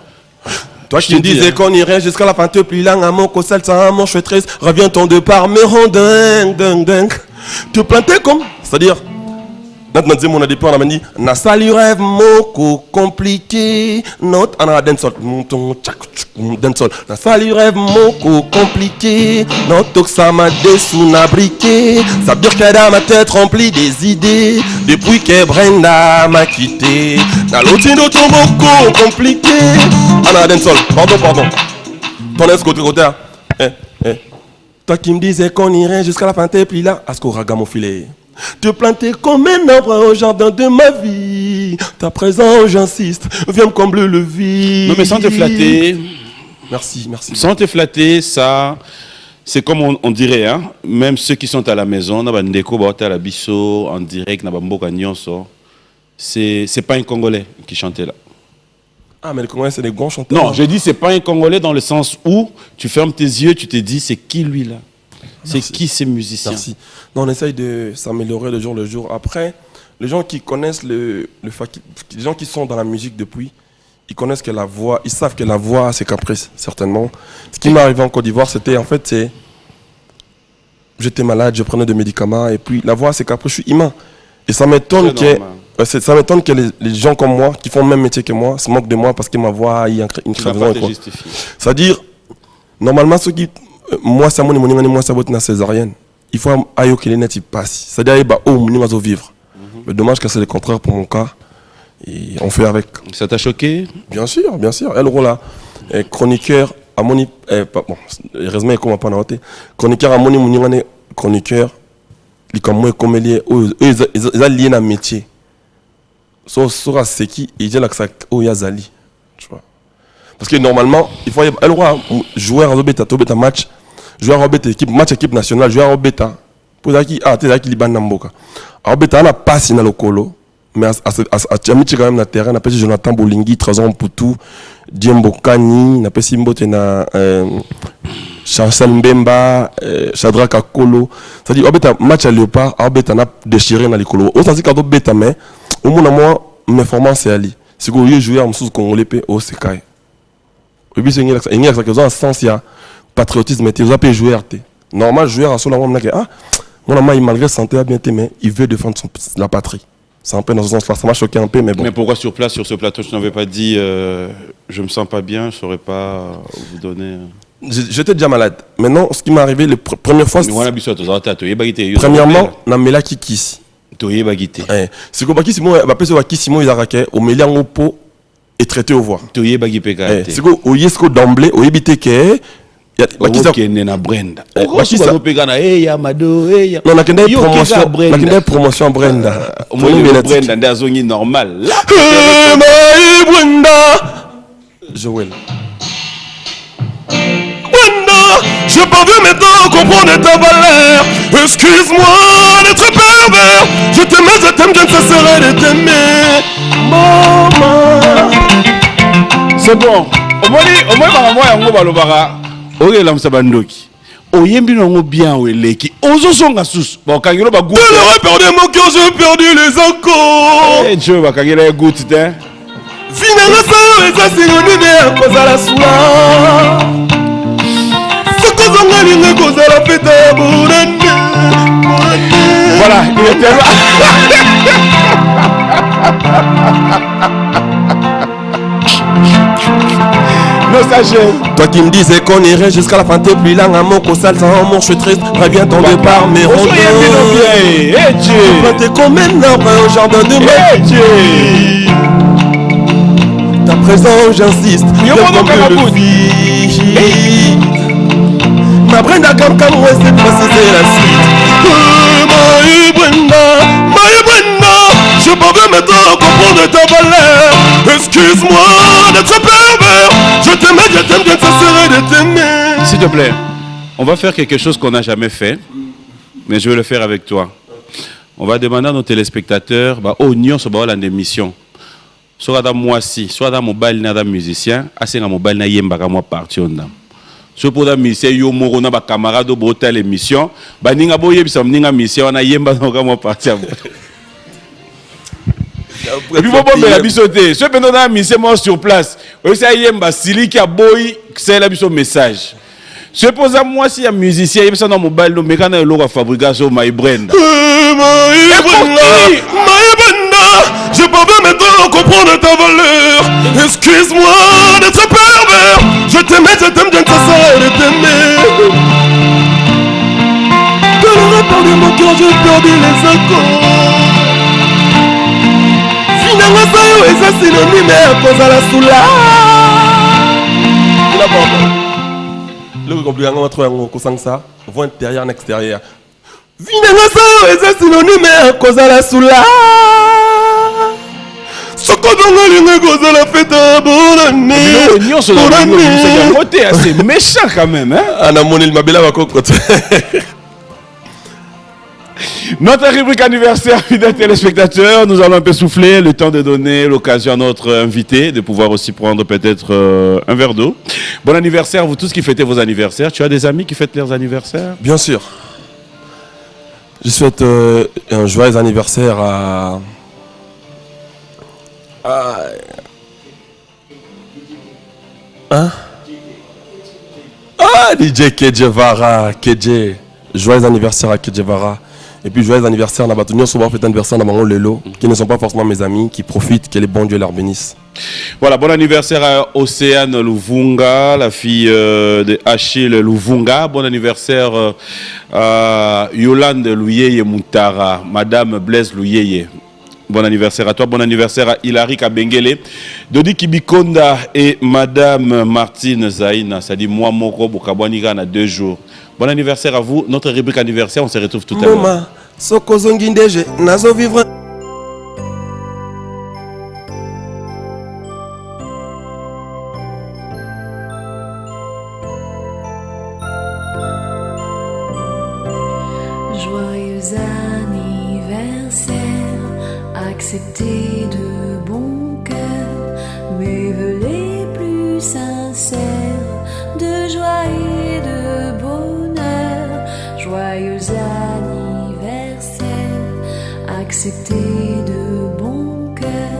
Toi, je te disais qu'on irait jusqu'à la fin, te plus là, à mon cosal, ça, à mon chouettresse. Reviens-t'en de par mes rondins, dingue. Te planter comme, c'est-à-dire, Notre mon a dit on a dit na sali rêve moko compliqué not ana dancehall ton chak dancehall na sali rêve moko compliqué not tok ça m'a dessous na briqué ça veut dire qu'elle a ma tête remplie des idées depuis que Brenda m'a quitté na l'otino ton moko compliqué ana dancehall pardon ton côté toi qui me disais qu'on irait jusqu'à la fin t'es puis là à ce qu'on raga mon filet. Te planter comme un arbre au jardin de ma vie. Ta présence, j'insiste, viens me combler le vide. Non mais sans te flatter. Merci. Sans te flatter, ça, c'est comme on dirait, hein. Même ceux qui sont à la maison, na bandeko ba la biso en direct, na bamboka nyonso. C'est pas un Congolais qui chantait là. Ah mais les Congolais c'est des grands chanteurs. Non, je dis c'est pas un Congolais dans le sens où tu fermes tes yeux, tu te dis c'est qui lui là. C'est qui ces musiciens? Merci. Non, on essaye de s'améliorer de jour le jour. Après, les gens qui connaissent les gens qui sont dans la musique depuis, ils connaissent que la voix, ils savent que la voix a ses caprices, certainement. Ce qui m'est arrivé en Côte d'Ivoire, j'étais malade, je prenais des médicaments, et puis la voix a ses caprices, je suis humain. Et ça m'étonne que les gens comme moi, qui font le même métier que moi, se moquent de moi parce que ma voix a une crève. C'est-à-dire, normalement, ceux qui Moi, ça moi, ça va césarienne. Il faut ayo que les net il passe. C'est-à-dire, il va vivre. Mais dommage que c'est le contraire pour mon cas. Et on fait avec. Ça t'a choqué? Bien sûr, bien sûr. Elle rôle là. Chroniqueur, à mon bon, heureusement, il commence pas à noter. Chroniqueur, à mon chroniqueur, il comme comme lié, ils ont lié un métier. Sora c'est qui, il dit là que ça, oh, Yazali. Tu vois. Parce que normalement, il faut elle roi jouer à bêta, bêta match, jouer à bêta équipe, match équipe nationale, jouer à bêta. Pour ça qui, t'es là qui liban namboka. À bêta, on a passé dans le colo. Mais à Tchamichi quand même na terrain, on appelle Jonathan Bolingui, Trazon Poutou, Diembo Kani, on appelle Simbote na Chancel Mbemba, Shadrach Akolo. C'est-à-dire, Obeta match à Léopard, Obeta n'a déchiré dans les colos. Au sens que Obeta, mais au moins, moi, mes formances c'est Ali. C'est que vous jouez en sous Congolais, au Sekai. Et puis, c'est un sens, il y a patriotisme, mais vous avez joué RT. Normal, joueur à son moment, mon ami, malgré santé, bien mais il veut défendre la patrie. C'est un peu dans ce sens-là, ça m'a choqué un peu, mais bon. Mais pourquoi sur place, sur ce plateau, je n'avais pas dit je me sens pas bien, je ne saurais pas vous donner. J'étais déjà malade. Maintenant, ce qui m'est arrivé, la première fois. Premièrement, na mela kikisi. C'est que Baki Simon, Bapé Baki Simon, il a raqué, au mélian au pot et traité au voix. C'est que au Yesko d'emblée, au Ebite que. Na Brenda. Non, on a une promotion à Brenda. Brenda, ndazongi normal. Brenda. Joël. Je pas vu maintenant comprendre ta valeur. Excuse-moi d'être pervers. Je t'aimais, je t'aime, je ne cesserai de t'aimer. Maman. C'est bon. Au moins, yango balobara. Oye la msabandoki. Oyembi nango bien weleki. Ozo songa sus. Ba kangelo ba goût. Tu l'aurais perdu mon cœur, j'ai perdu les encos. Eh Dieu, ba kangelo ya goût t'es. Finalement ça est ça synonyme à cause à la soie. Voilà, il était là. Non, sachez. Toi qui me disais qu'on irait jusqu'à la fin, t'es plus là, un mot qu'au sale, sans amour, je suis triste. Reviens ton départ, mais on Eh Dieu. T'es comme un arbre au jardin de ma Dieu. Ta présence, j'insiste. Ma Brenda comme ouais, cette fois c'est la suite. My Brenda, je peux maintenant comprendre ta valeur. Excuse-moi d'être pervers. Je t'aimais, je t'aime, je ne cesserai de t'aimer. S'il te plaît, on va faire quelque chose qu'on n'a jamais fait, mais je vais le faire avec toi. On va demander à nos téléspectateurs, oh, nous sommes dans l'émission. Soit dans moi si, soit dans mon bal, dans musicien, assez dans mon bal, dans yemba, moi parti on ce pour la mission yo moro na ba camarade do botel émission ba ninga boye bisa ninga mission na yemba na moi parti et puis bon la bisoté ce pendant na mission moi sur place aussi yemba sili qui a boy c'est la biso message ce pour ça moi si un musicien il bisa na mobile no mekana lo ka fabrication My Brenda je peux maintenant comprendre ta valeur. Excuse-moi d'être pervers. Je t'aimais, je t'aime, je ne cesserai de t'aimer. Tu l'aurais perdu mon cœur, j'ai perdu les encos. Finalement ça y est, c'est synonyme à cause à la soula. Il a pas le compliqué on va trouver un coup ça. Voix intérieure, extérieure. Finalement ça y est, c'est synonyme à cause à la soula. C'est méchant quand même, hein? Notre rubrique anniversaire, fidèles téléspectateurs, nous allons un peu souffler, le temps de donner l'occasion à notre invité de pouvoir aussi prendre peut-être un verre d'eau. Bon anniversaire, vous tous qui fêtez vos anniversaires. Tu as des amis qui fêtent leurs anniversaires? Bien sûr. Je souhaite un joyeux anniversaire à... DJ Kedjevara, Kedje. Joyeux anniversaire à Kedjevara. Et puis joyeux anniversaire, on a battu souvent fait anniversaire dans mon lelo, qui ne sont pas forcément mes amis, qui profitent, que les bons dieux leur bénissent. Voilà, bon anniversaire à Océane Louvunga, la fille de Achille Louvunga. Bon anniversaire à Yolande Louyeye Moutara, Madame Blaise Louyeye. Bon anniversaire à toi, bon anniversaire à Hilary Kabengele, Dodi Kibikonda et Madame Martine Zaina. Ça dit moi, Moko, Bokabwaniga, a 2 jours. Bon anniversaire à vous. Notre rubrique anniversaire, on se retrouve tout à l'heure. Moma, Sokozongindeje, Nazo vivre. Joyeux anniversaire, accepté de bon cœur mes vœux les plus sincères de joie et de bonheur. Joyeux anniversaire, accepté de bon cœur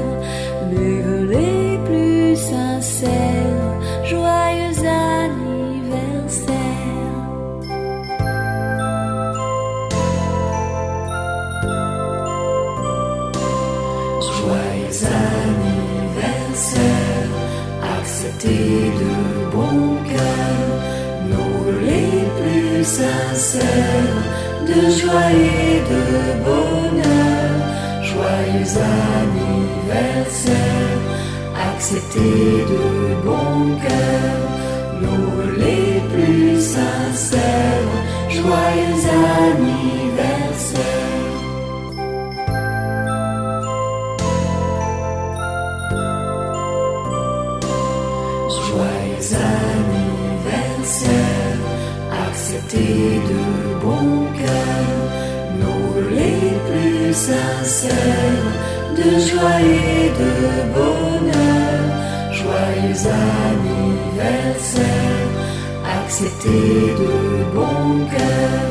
mes vœux les plus sincères. Joyeux anniversaire. Joyeux anniversaire, accepté de bon cœur nos vœux les plus sincères de joie et de bonheur. Joyeux anniversaire, accepté de bon cœur nos vœux les plus sincères. Joyeux anniversaire. Joyeux anniversaire, accepté de bon cœur nos vœux les plus sincères de joie et de bonheur. Joyeux anniversaire, accepté de bon cœur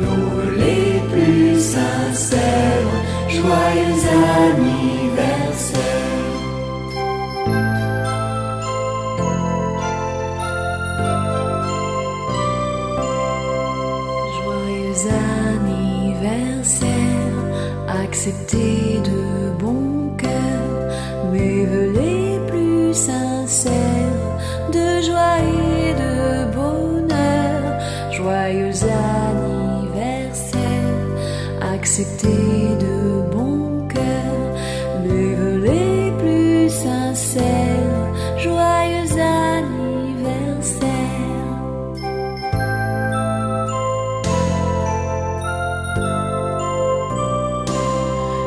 nos vœux les plus sincères. Joyeux anniversaire. Joyeux anniversaire, accepté de bon cœur mes vœux les plus sincères de joie et de bonheur. Joyeux anniversaire, accepté de bon cœur mes vœux les plus sincères. Joyeux anniversaire.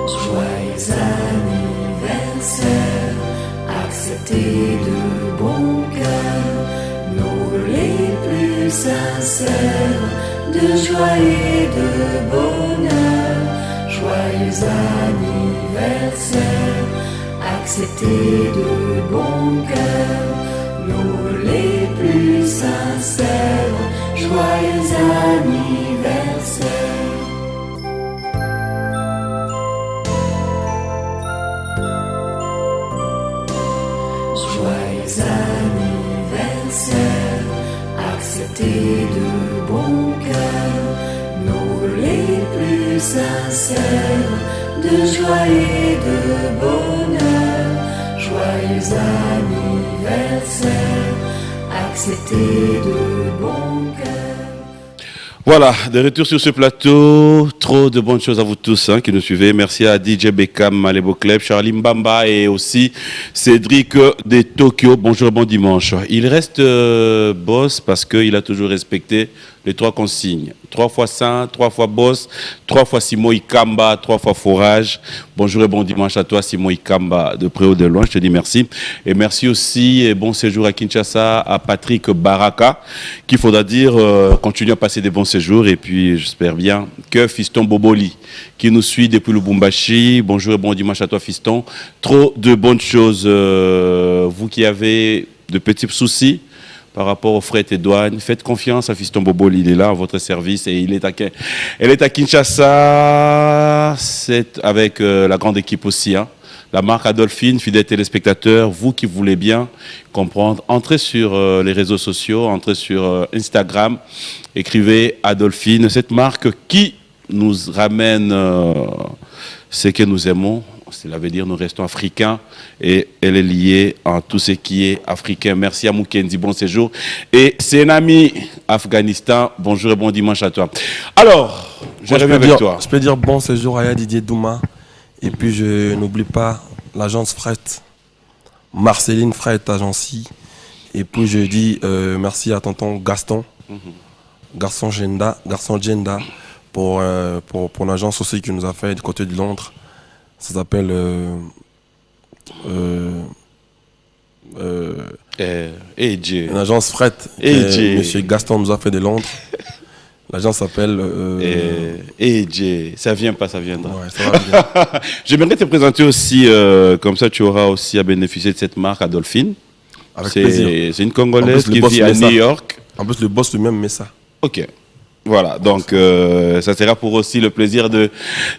Joyeux anniversaire, accepté de bon cœur nos vœux les plus sincères de joie et de bonheur. Joyeux anniversaire, accepté de bon cœur nos vœux les plus sincères. Joyeux anniversaire. Joyeux anniversaire, accepté de bon cœur nos vœux les plus sincères de joie et de bonheur. Joyeux anniversaire, accepté de bon cœur. Voilà, de retour sur ce plateau. Trop de bonnes choses à vous tous qui nous suivez. Merci à DJ Beckham, Malébo Club, Charlie Mbamba et aussi Cédric de Tokyo. Bonjour, bon dimanche. Il reste boss parce qu'il a toujours respecté les 3 consignes. 3 fois saint, 3 fois boss, 3 fois Simon Ikamba, 3 fois forage. Bonjour et bon dimanche à toi, Simon Ikamba, de près ou de loin. Je te dis merci. Et merci aussi et bon séjour à Kinshasa, à Patrick Baraka, qu'il faudra dire continue à passer des bons séjours. Et puis, j'espère bien que Fiston Boboli, qui nous suit depuis Lubumbashi. Bonjour et bon dimanche à toi, Fiston. Trop de bonnes choses. Vous qui avez de petits soucis par rapport aux frais et douanes, faites confiance à Fiston Boboli, il est là à votre service et elle est à Kinshasa, c'est avec la grande équipe aussi, la marque Adolphine, fidèles téléspectateurs, vous qui voulez bien comprendre, entrez sur les réseaux sociaux, entrez sur Instagram, écrivez Adolphine, cette marque qui nous ramène ce que nous aimons. Cela veut dire nous restons africains et elle est liée en tout ce qui est africain. Merci à Moukendi, bon séjour. Et c'est un ami Afghanistan, bonjour et bon dimanche à toi. Alors, je reviens avec toi. Je peux dire bon séjour à Didier Douma. Et puis je n'oublie pas l'agence Fret, Marceline Fret Agency. Et puis je dis merci à tonton Gaston, Garçon Genda, pour l'agence aussi qui nous a fait du côté de Londres. Ça s'appelle une agence fret. Monsieur Gaston nous a fait de Londres. L'agence s'appelle ça vient pas, ça viendra. Ouais, ça va bien. J'aimerais te présenter aussi, comme ça tu auras aussi à bénéficier de cette marque, Adolphine. Avec plaisir. C'est une Congolaise qui vit à New York. En plus, le boss lui-même met ça. Ok. Voilà, donc ça sera pour aussi le plaisir de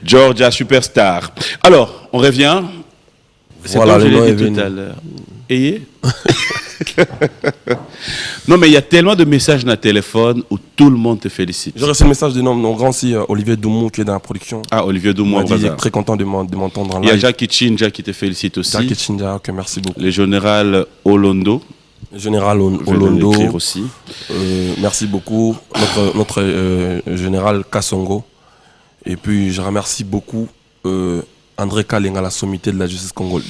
Georgia Superstar. Alors, on revient. C'est voilà, comme je l'ai dit tout à l'heure. Ayez. Non, mais il y a tellement de messages dans le téléphone où tout le monde te félicite. J'ai reçu le message de mon grand si Olivier Doumou qui est dans la production. Ah, Olivier Doumou, il est très content de m'entendre en live. Il y a Jackie Chinja qui te félicite aussi. Jackie Chinja, ok, merci beaucoup. Le général Olondo. Général Olondo aussi. Merci beaucoup. Notre général Kassongo. Et puis je remercie beaucoup André Kalenga, la sommité de la justice congolaise.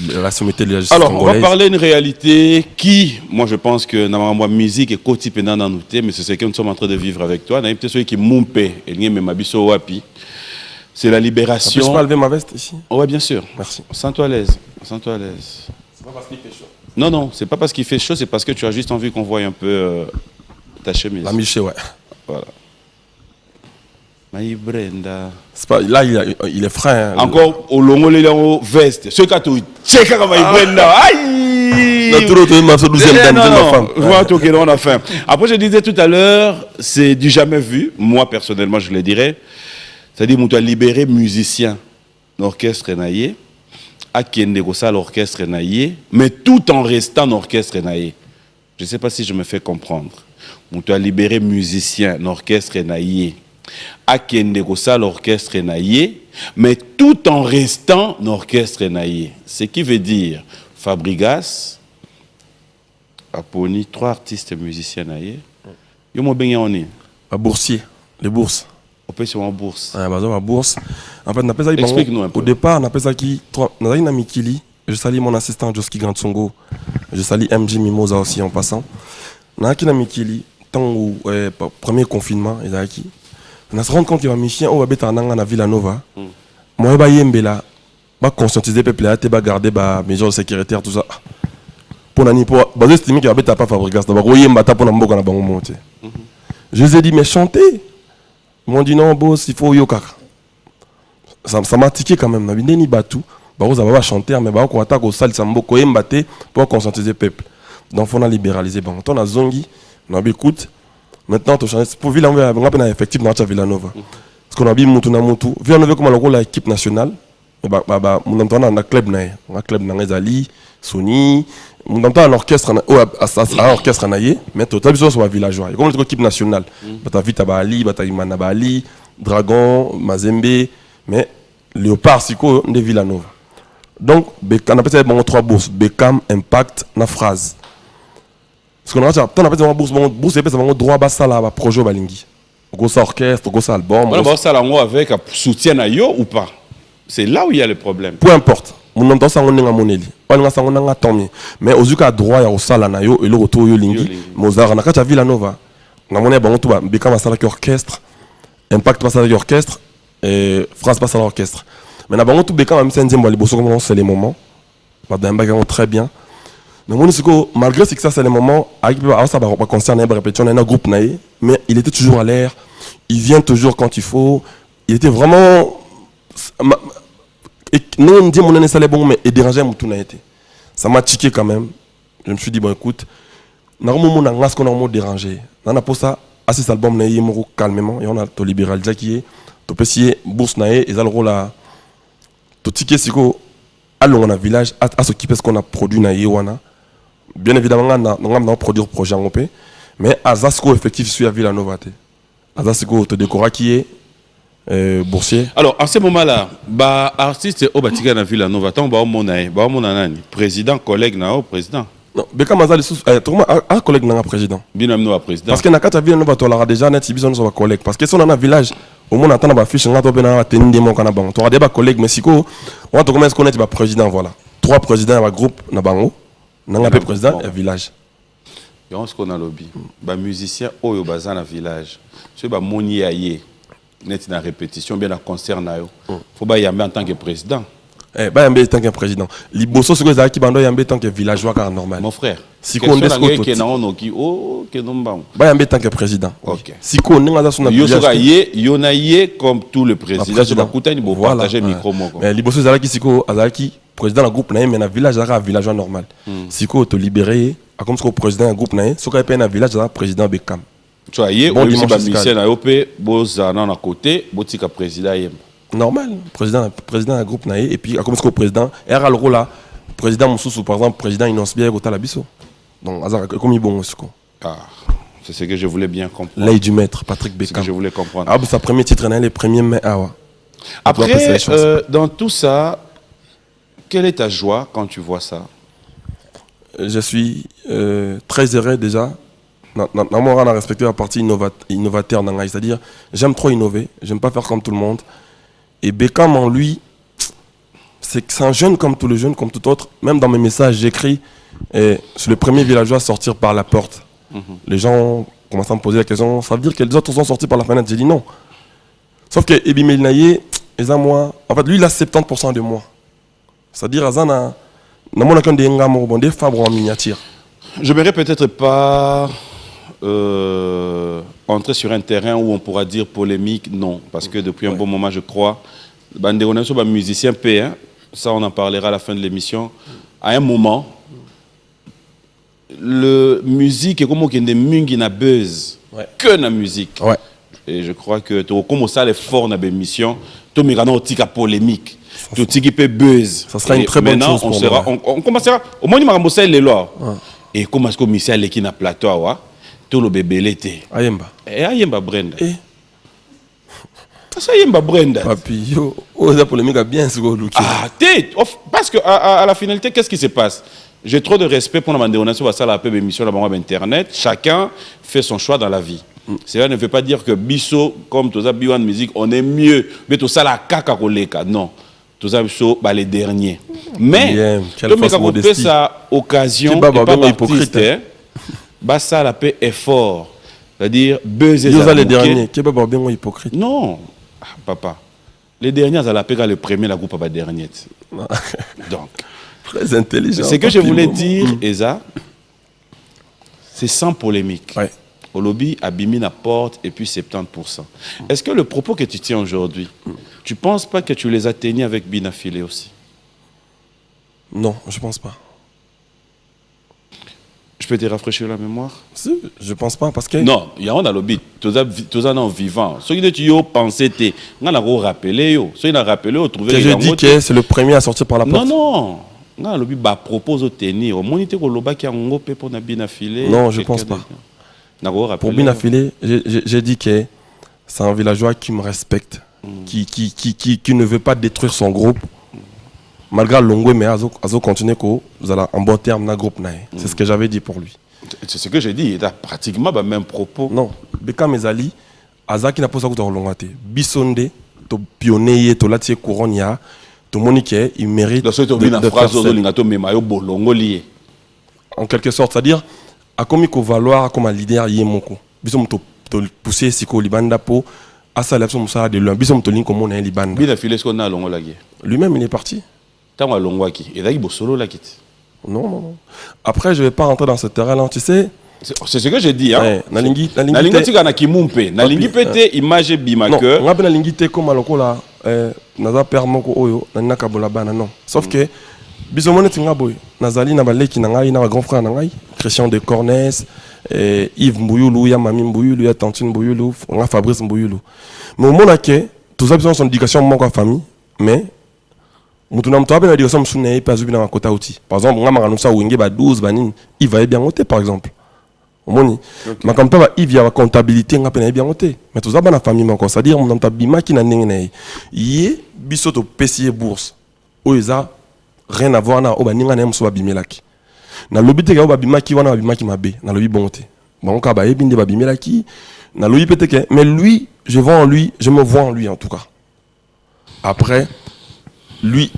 Alors, on va parler d'une réalité qui, moi je pense que dans la musique est quotidienne dans nous, mais c'est ce que nous sommes en train de vivre avec toi. C'est la libération. Je peux lever ma veste ici? Oui, bien sûr. Merci. Sens-toi à l'aise. Sens-toi à l'aise. C'est pas parce qu'il fait chaud. Non, non, c'est pas parce qu'il fait chaud, c'est parce que tu as juste envie qu'on voie un peu ta chemise. La miché, ouais. Voilà. Maï Brenda. Pas, là, il est frais. Hein, encore au long de la veste. Ce cas tu check à Maï Brenda. Aïe! On a faim. Après, je disais tout à l'heure, c'est du jamais vu. Moi, personnellement, je le dirais. C'est-à-dire, on doit libérer musiciens d'orchestre naïe. À qui l'orchestre naïe, mais tout en restant orchestre naïe. Je ne sais pas si je me fais comprendre. On doit libérer musiciens d'orchestre naïe. À qui l'orchestre naïe, mais tout en restant orchestre naïe. Ce qui veut dire Fabrigas, Aponi, 3 artistes musiciens naïe. Yo mo bengi oni. Un boursier, les bourses. On peut sur en bourse. Ah, bah, en bourse. En fait, on appelle ça. Explique-nous un peu. Au départ, on appelle ça qui. On a une amie Kili. Je salue mon assistant Joski Grandsongo. Je salue MJ Mimosa aussi en passant. On a une amie Kili. Tant au premier confinement, il a qui. On se rend compte qu'il y a un chien au Babeta Nanga Villanova. Moi, je vais y conscientiser les peuples, je vais garder les mesures sécuritaires, tout ça. Pour n'ani pour baser estimer qu'il y a pas Fabrigas. D'abord, il y a un bata pour n'amboka na bango monter. Je les ai dit mais chanter. Ils m'ont dit non, boss, il faut yoka. Ça m'a tiqué quand même. Je n'ai pas tout. Vous avez chanter, mais vous avez attaqué au salle, ça m'a beaucoup pour conscientiser le peuple. Donc, il faut libéraliser. On a Zongi, on a écoute. Maintenant, pour Villanova, on a effectif dans la Villanova. Parce qu'on a dit Moutouna Moutou. Villanova, comme on a l'équipe nationale, on a un club, on a un club Nangezali, Sony, on a un orchestre, un orchestre naïe, mais total, c'est un villageois. Comme l'équipe nationale, Bata Vita Bali, Bata Imana Bali, Dragon, Mazembe, mais Léopard, c'est quoi de Villanova. Donc, on appelle ça 3 bourses, Beckham, Impact, na phrase. Parce qu'on a appelé ça bourse, c'est un droit à la projet Balingi. On a orchestre, on a album. On a ça avec soutien à yo ou pas. C'est là où il y a le problème. Peu importe. Mon nom ça on est moneli. On a ça on a tant mais aux yeux droit ya au sala na yo et le retour yo lingi. Mozart na kacha Villanova. Na monnaie ba on tout ba Beckham ça avec orchestre. Impact passe avec orchestre et France passe à l'orchestre. Mais na ba on tout Beckham même c'est nzembo les bosso comme c'est les moments. Ba d'un bagarre très bien. Mais mon malgré que ça c'est les moments avec ça va pas concerner la répétition on a un groupe naïe mais il était toujours à l'air. Il vient toujours quand il faut. Il était vraiment non on dit mon année ça les bon mais il dérangeait mon tout n'a été. Ça m'a tiqué quand même. Je me suis dit bon écoute, normalement on a ce qu'on a moins dérangé. On a pour ça assez cet album naïe mon calmement et on a to libéral qui est to pessier bourse naïe et ça le rôle là to tiqué siko allons on a village à s'occuper ce qu'on a produit naïe wana. Bien évidemment on a produire projet en paix mais à Zasco effectif sur la Villanova. À Zasco te décora qui est boursier. Alors, à ce moment-là, artiste au Batika na Villa Nova, tant président, collègue na président. Non, Beckham Azali un collègue n'a président. Bien amené président. Parce que na kata Villa Nova tolara déjà net biso no collègue parce que son na village au moins attend ba fiche ngato bena tenir mon kana bango. Toara des collègues mais siko on va commencer connaître ba président voilà. 3 présidents ba groupe na bango. Nanga pe président et village. Et on se connaît lobby. Ba musicien oyo bazana village. C'est ba moni aye. Net na répétition bien na concert na yo. Faut ba yambe en tant que président. Bah yambe en tant que président. Liboso ce que ça qui bando yambe en tant que villageois car normal. Mon frère. Si qu'on est que na ono ki oh que non ba. Bah yambe en tant que président. OK. Si qu'on est dans son village. Yo na ye comme tout le président sur ba kutani bo partager micro moko. Mais liboso zalaki siko azalaki président la groupe na mais na village zaka villageois normal. Siko to libéré a comme ce que président un groupe na so ka pe na village zaka président Beckham. Tu vois, hier, on dit que na yopé, bozana na côté, botika président yem. Normal, président un groupe naé et puis comme ce que président era le rôle là, président Moussou par exemple, président Inosbier au Talabiso. Donc azar comme il bon ce Ah, c'est ce que je voulais bien comprendre. L'œil du maître Patrick Beckham. C'est ce que je voulais comprendre. Ah, sa premier titre les premiers mai Après dans tout ça, quelle est ta joie quand tu vois ça? Je suis très heureux déjà. On a respecté la partie innovateur, c'est-à-dire j'aime trop innover, j'aime pas faire comme tout le monde. Et Beckham en lui, c'est un jeune comme tous les jeunes, comme tout autre. Même dans mes messages, j'écris c'est le premier villageois à sortir par la porte. Les gens commencent à me poser la question, ça veut dire que les autres sont sortis par la fenêtre? J'ai dit non. Sauf que Ebi Melnaye, moi, en fait lui il a 70% de moi. C'est-à-dire Azana, des fabres en miniature. Je ne verrai peut-être pas entrer sur un terrain où on pourra dire polémique, non. Parce que depuis un bon moment, je crois, Bandéroné sur un musicien P1, ça on en parlera à la fin de l'émission. À un moment, le musique est comme des mungi na buzz, que la musique. Ouais. Et je crois que tu comme ça les forts dans l'émission, tu m'as dit polémique. Tout ce qui peut buzz. Ça sera une très bonne chose pour moi. On commencera. Au moins, il m'a dit les lois. Et comment est-ce que Michel qui n'a plateau tout le bébé l'été. Ayemba. Et Ayemba Brenda. Ça Ayemba Brenda. Papi, yo, la polémique a bien ce que Ah, parce que à la finalité, qu'est-ce qui se passe? J'ai trop de respect pour la déonation à la pub émission sur Internet. Chacun fait son choix dans la vie. Cela ne veut pas dire que Bisso, comme tout ça, Biwan Musique, on est mieux. Mais tout ça, la caca koleka. Non. Tout ça, les derniers. Mais, comme on fait sa occasion, pas hypocrite, ça la paix est fort. C'est-à-dire, buzzer. Les derniers. Qui est pas bien hypocrite? Non, papa. Les derniers, ça la paix le premier, la groupe pas dernier. Donc, très intelligent. Ce que je voulais dire, Eza, c'est sans polémique. Ouais. Au lobby, Abimi la porte et puis 70%. Est-ce que le propos que tu tiens aujourd'hui, tu ne penses pas que tu les as tenus avec Binafilé aussi? Non, je ne pense pas. Je peux te rafraîchir la mémoire? Si, je ne pense pas parce que... Non, il y a un lobby, tous en vivant. Ceux qui tu pensé, on a rappelé, ceux qui ont rappelé, on trouvé... Je dis que c'est le premier à sortir par la porte. Non, non. On lobby propose de tenir. Au moins, il y a qui a un peu pour Binafilé. Non, je ne pense pas. Pour Binafilé, j'ai dit que c'est un villageois qui me respecte, qui ne veut pas détruire son groupe. Malgré Longwe, mais Azo continue vous allez en bon terme dans groupe. C'est ce que j'avais dit pour lui. C'est ce que j'ai dit, il a pratiquement le même propos. Non, Beckham Ezali, Azaki n'a pas ça que tu as relongate. Bisonde, tu pionnier, tu l'as couronne, tu monique, il mérite de faire en quelque sorte, c'est-à-dire, à comme il faut valoir comme un leader yemoko. Bisom to pousser siko libanda po asa la ça de l'un. Bisom to link comme on est libanda. Bien affilé ce qu'on a longo lagé. Lui-même il est parti. Tant à longo qui. Et là il solo la quitte. Non. Après je vais pas rentrer dans ce terrain là, tu sais. C'est ce que j'ai dit hein. Nalingi tika na kimumpe. Nalingi pété image bimake. On a bien nalingi te comme aloko là naza père moko oyo na kabola bana non. Sauf que bisomone tinga boy nazali na baleki na ngai na grand frère na ngai Christian de Cornès, Yves Mbouyulu, ya Mami Mbouyulu, ya Tantine Mbouyulu, on a Fabrice Mbouyulu. Mais au moment que tout ça besoin son éducation manque à famille, mais mutuna mtu abe na éducation msune pas zubi na kota outi. Par exemple, nga mangano sa wenge ba 12 banine, il va bien monter par exemple. Omoni. Ok. Mais comme ça, il y a la comptabilité, on a bien noté. Mais tout ça, dans la famille, c'est-à-dire, on a bima qui n'a rien. Yé, bisoto PCE bourse. Ou ils a rien à voir, na oba ninga na mso babimelaki. Na lobi te ka oba bimaki wana babimaki mabe, na lobi bonté. Bon ka ba ebinde babimelaki, na lobi peut-être mais lui, je vois en lui, je me vois en lui en tout cas. Après, lui,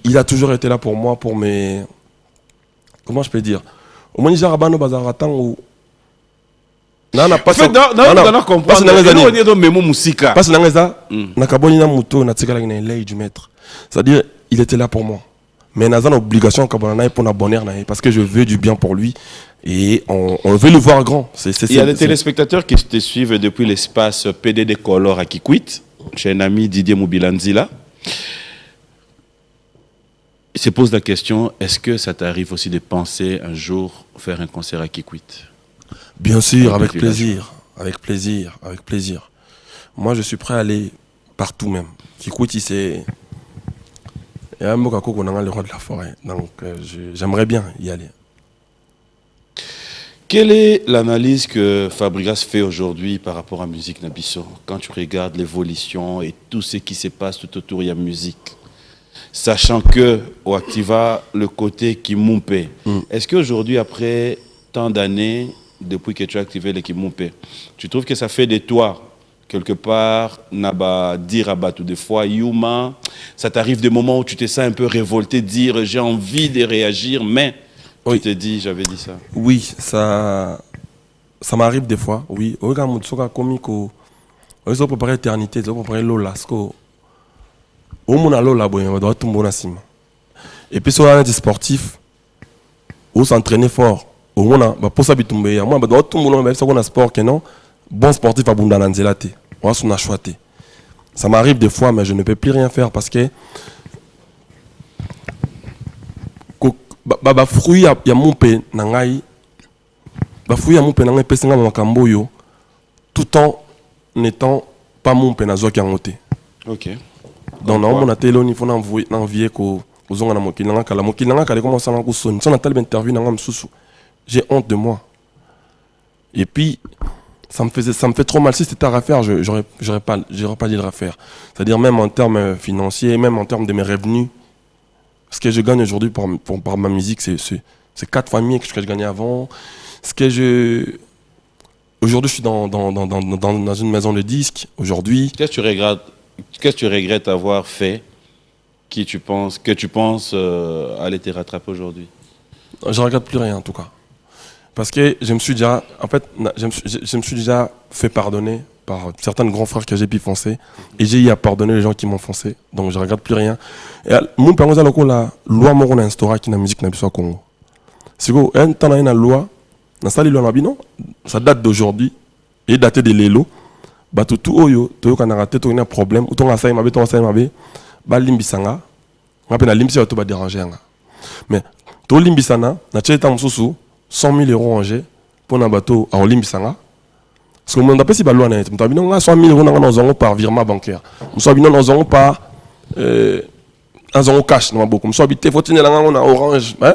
il a toujours été là pour moi, pour mes... Comment je peux dire? Au moins, il y a un bazaratan où... Non, non, pas ça. Non, comprendre. On est dans Memo Moussika. Parce que ça, nakaboni na muto na tikala na lei du maître. C'est-à-dire, il était là pour moi. Mais n'a pas obligation kabana pour na bonheur parce que je veux du bien pour lui et on veut le voir grand. Il y a des téléspectateurs qui te suivent depuis l'espace PDD Color à Kikwit, chez un ami Didier Moubilanzila. Il se pose la question, est-ce que ça t'arrive aussi de penser un jour faire un concert à Kikwit? Bien sûr, avec plaisir, avec plaisir, avec plaisir. Moi, je suis prêt à aller partout même. Kikwit, c'est... Il y a un mot qu'on a le roi de la forêt. Donc, j'aimerais bien y aller. Quelle est l'analyse que Fabregas fait aujourd'hui par rapport à Musique Nabisso? Quand tu regardes l'évolution et tout ce qui se passe tout autour de la musique, sachant que au Activa, le côté Kimumpe, est-ce qu'aujourd'hui, après tant d'années, depuis que tu as activé le Kimumpe, tu trouves que ça fait de toi quelque part, naba dire à tout des fois, Yuma, ça t'arrive des moments où tu te sens un peu révolté, dire j'ai envie de réagir, mais oui. Tu te dis, j'avais dit ça. Oui, ça m'arrive des fois, oui. Regarde, Moutsoka comico, ils ont préparé l'éternité, ils ont préparé Lola, au monde à Lola, on doit tout le monde. Et puis, sur un des sportifs, où s'entraîner fort, au monde, pour ça, bitumbe, moi, tout le monde, ça, on a sport, que non, bon sportif à Bundananzelate. On a choisi. Ça m'arrive des fois, mais je ne peux plus rien faire parce que fruit ya mon pé nangai fruit ya mon pé nangai pesinga makambo yo tout en n'étant pas mon pé nazo kangote. OK. Donc non mon atelo ni faut n'envier ko ozonga na mokili nanga kala commence na ko son na telle interview nanga msusu. J'ai honte de moi. Et puis ça me fait trop mal. Si c'était à refaire, j'aurais pas dit de refaire. C'est-à-dire même en termes financiers, même en termes de mes revenus, ce que je gagne aujourd'hui par ma musique, c'est 4 fois mieux que ce que je gagnais avant. Aujourd'hui, je suis dans une maison de disques. Aujourd'hui. Qu'est-ce que tu regrettes avoir fait que tu penses aller te rattraper aujourd'hui? Je ne regrette plus rien en tout cas. Parce que je me suis déjà fait pardonner par certains grands frères que j'ai pu foncer. Et j'ai eu à pardonner les gens qui m'ont foncé. Donc je ne regrette plus rien. Et mon père, la loi qu'on a instaurée qui est la musique au Congo. C'est que un temps une loi, ça date d'aujourd'hui et daté de l'élo. Tout oyo, tout quand on a raté, tout un problème, ou tout on a ça, limbisanga, on appelle la limbisa, tout va déranger. Mais tout limbisana, na tchéta msusu, 100 000 euros en jet pour un bateau à Olimbisanga. Parce que on a pas si balou net. On a 100 000 euros dans par virement bancaire. On soit bien dans par un cash dans beaucoup. On soit habité faut tenir on a orange. Hein?